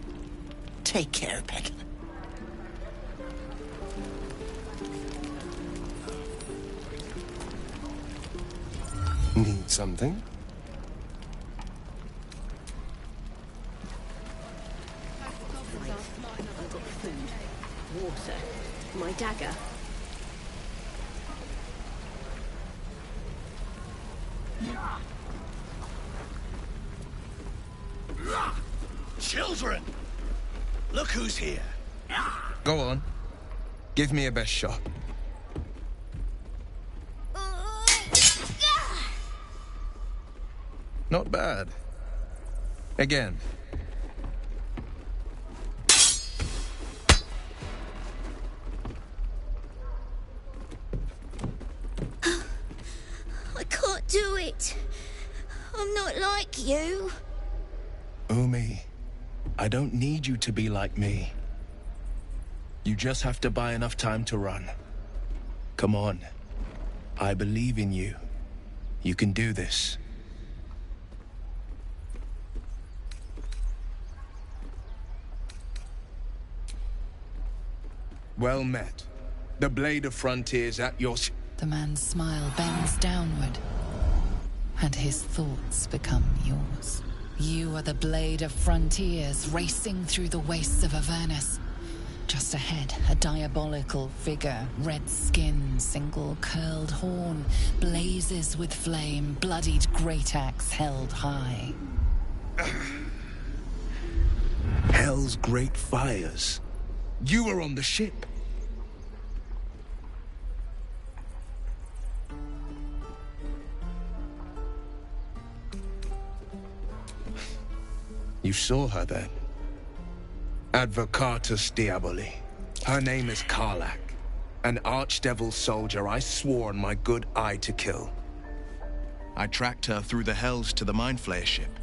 Take care, Petal. Need something? I've got food, water, my dagger. Children! Look who's here. Go on. Give me a best shot. Not bad. Again. I can't do it. I'm not like you. Umi, I don't need you to be like me. You just have to buy enough time to run. Come on. I believe in you. You can do this. Well met. The Blade of Frontiers at your... The man's smile bends downward, and his thoughts become yours. You are the Blade of Frontiers, racing through the wastes of Avernus. Just ahead, a diabolical figure, red skin, single curled horn, blazes with flame, bloodied great axe held high. Hell's great fires. You were on the ship. You saw her then? Advocatus Diaboli. Her name is Karlach, an archdevil soldier I swore on my good eye to kill. I tracked her through the hells to the Mind Flayer ship,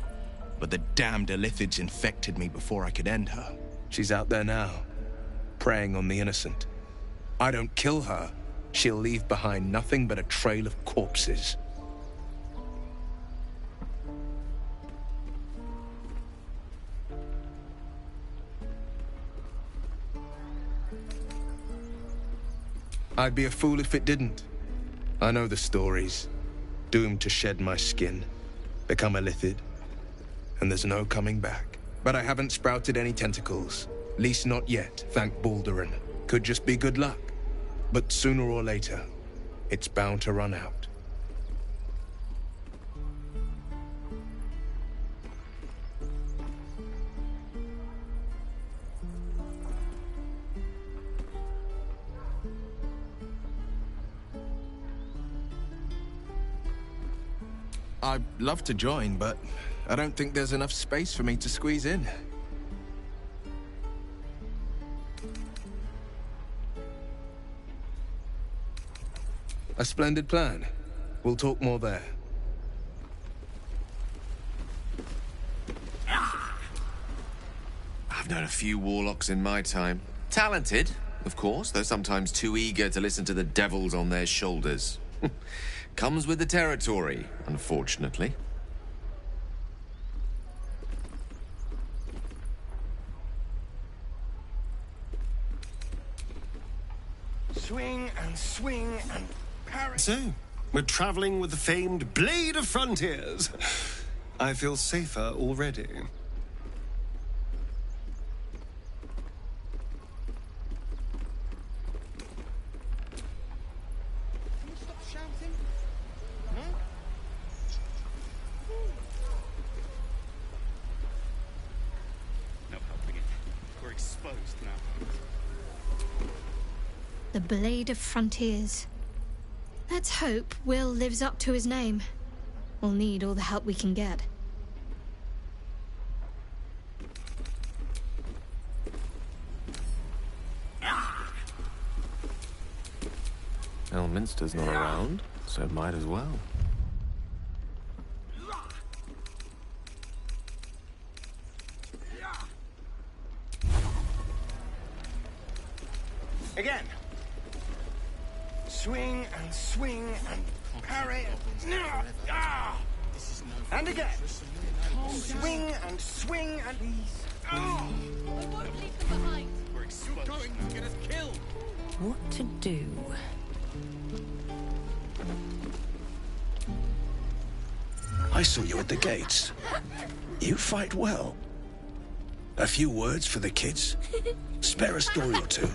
but the damned Illithids infected me before I could end her. She's out there now, preying on the innocent. I don't kill her, she'll leave behind nothing but a trail of corpses. I'd be a fool if it didn't. I know the stories. Doomed to shed my skin, become a Illithid, and there's no coming back. But I haven't sprouted any tentacles. Least not yet, thank Baldurin. Could just be good luck. But sooner or later, it's bound to run out. I'd love to join, but I don't think there's enough space for me to squeeze in. A splendid plan. We'll talk more there. I've known a few warlocks in my time. Talented, of course, though sometimes too eager to listen to the devils on their shoulders. Comes with the territory, unfortunately. Swing and parry. So, we're traveling with the famed Blade of Frontiers. I feel safer already. The Blade of Frontiers. Let's hope Wyll lives up to his name. We'll need all the help we can get. Elminster's not around, so might as well. Again. Swing and parry. And again. Swing and... Oh! We're exposed. Going to get us killed. What to do? I saw you at the gates. You fight well. A few words for the kids? Spare a story or two.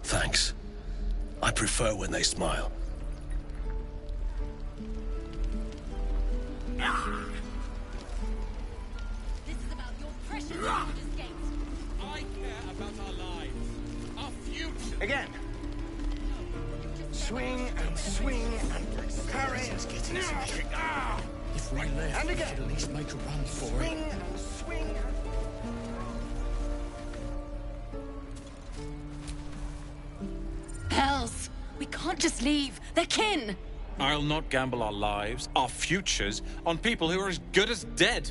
Thanks. I prefer when they smile. This is about your precious Baldur's Gate. I care about our lives, our future. Again. Swing and swing and carry. If we left, And we again. should at least make a run for Swing it. and swing. Hells! We can't just leave. They're kin! I'll not gamble our lives, our futures, on people who are as good as dead.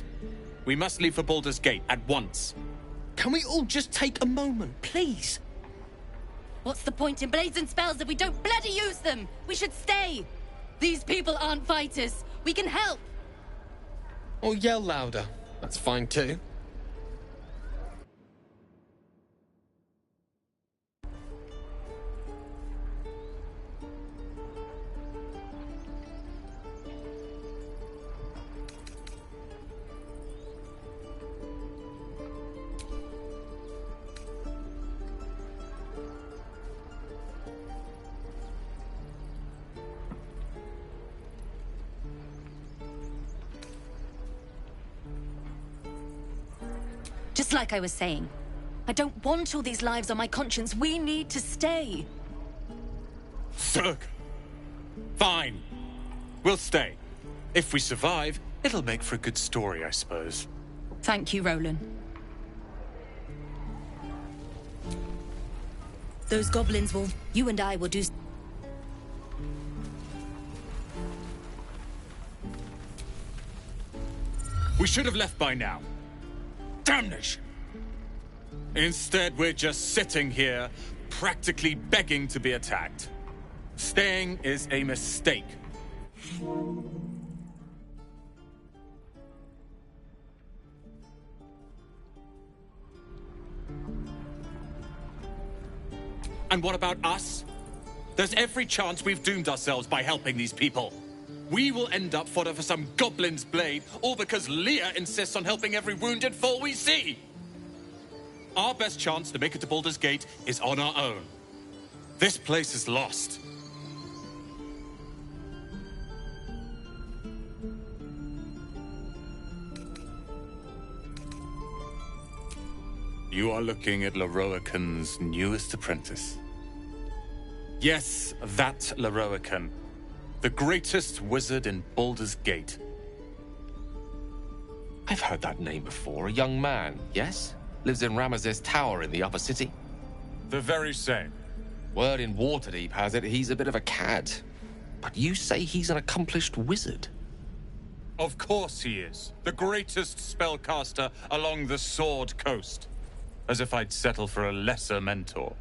We must leave for Baldur's Gate at once. Can we all just take a moment, please? What's the point in blades and spells if we don't bloody use them? We should stay! These people aren't fighters. We can help! Or yell louder. That's fine too. Just like I was saying, I don't want all these lives on my conscience. We need to stay. Zerg. Fine. We'll stay. If we survive, it'll make for a good story, I suppose. Thank you, Rolan. Those goblins will... You and I will do... We should have left by now. Damnation! Instead, we're just sitting here, practically begging to be attacked. Staying is a mistake. And what about us? There's every chance we've doomed ourselves by helping these people. We will end up fodder for some goblin's blade, all because Leah insists on helping every wounded foe we see. Our best chance to make it to Baldur's Gate is on our own. This place is lost. You are looking at Lae'zel's newest apprentice. Yes, that Lae'zel. The greatest wizard in Baldur's Gate. I've heard that name before. A young man, yes? Lives in Ramazes Tower in the upper city. The very same. Word in Waterdeep has it he's a bit of a cad. But you say he's an accomplished wizard. Of course he is. The greatest spellcaster along the Sword Coast. As if I'd settle for a lesser mentor.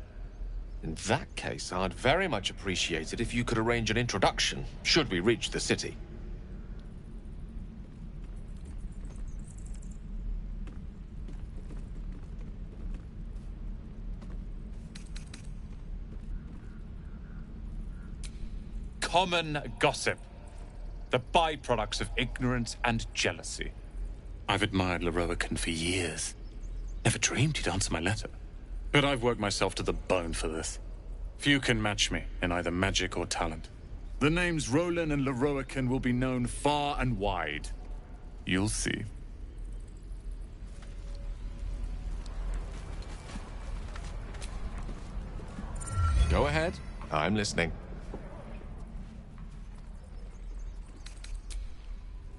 In that case, I'd very much appreciate it if you could arrange an introduction, should we reach the city. Common gossip. The byproducts of ignorance and jealousy. I've admired Lae'zel for years. Never dreamed he'd answer my letter. But I've worked myself to the bone for this. Few can match me in either magic or talent. The names Rolan and Lae'zel will be known far and wide. You'll see. Go ahead. I'm listening.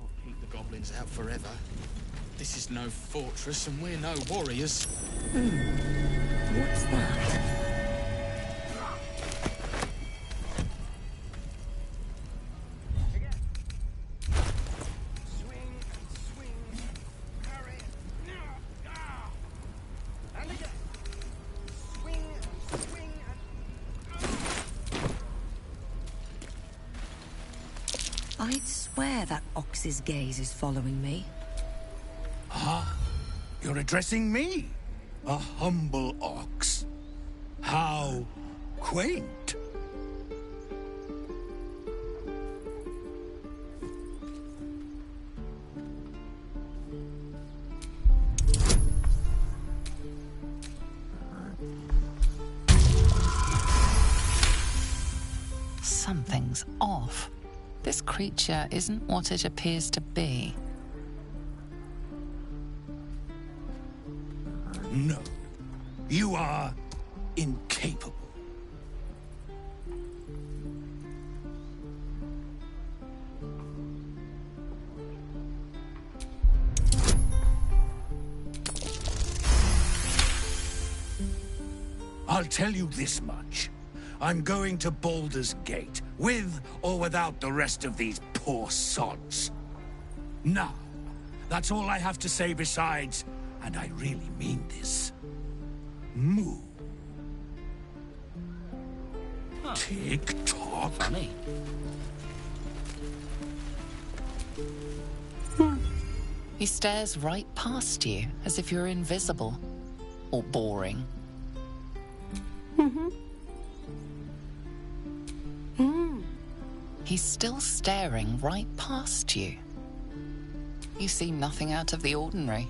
We'll keep the goblins out forever. This is no fortress and we're no warriors. What's that? I'd swear that ox's gaze is following me. Ah, you're addressing me? A humble ox. How quaint. Something's off. This creature isn't what it appears to be. No. You are incapable. I'll tell you this much. I'm going to Baldur's Gate, with or without the rest of these poor sods. Now, that's all I have to say besides, and I really mean this. Moo. Huh. Tick-tock. Funny. He stares right past you, as if you're invisible. Or boring. He's still staring right past you. You see nothing out of the ordinary.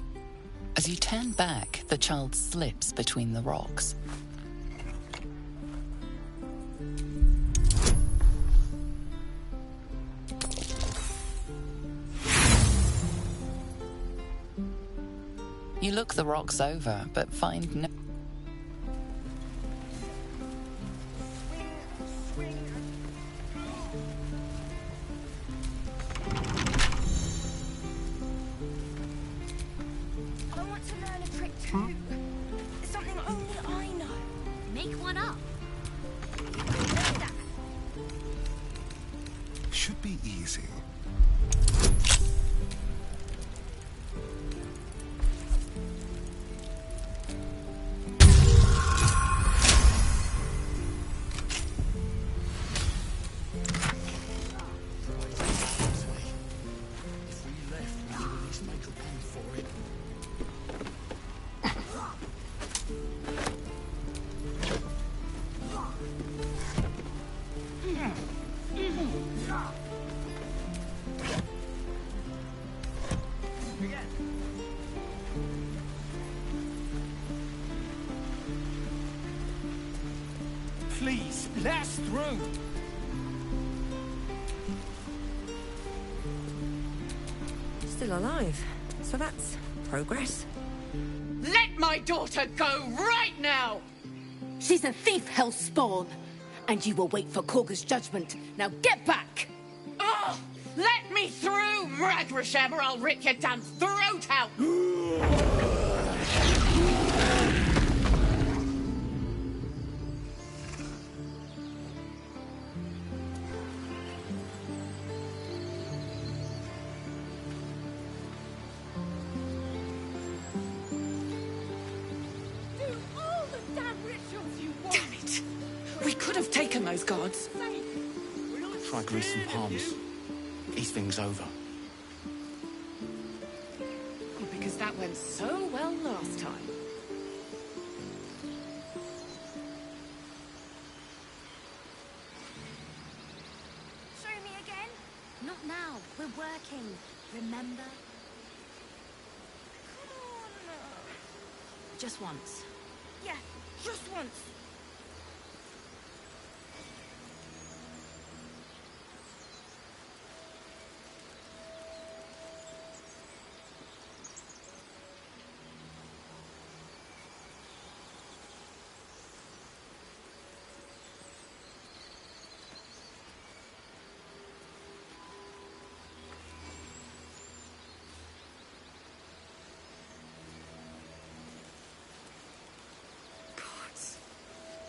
As you turn back, the child slips between the rocks. You look the rocks over, but find no... I want to learn a trick too. It's something only I know. Make one up. Should be easy. Please, let us through. Still alive. So that's progress. Let my daughter go right now! She's a thief, hellspawn, and you will wait for Korga's judgment. Now get back! Oh, let me through, Mragrasham, or I'll rip your damn throat out! Those gods. Try grease some palms. These things over. Because that went so well last time. Show me again? Not now. We're working. Remember? Come on. Just once. Yeah, just once.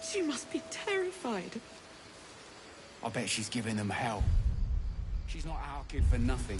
She must be terrified. I bet she's giving them hell. She's not our kid for nothing.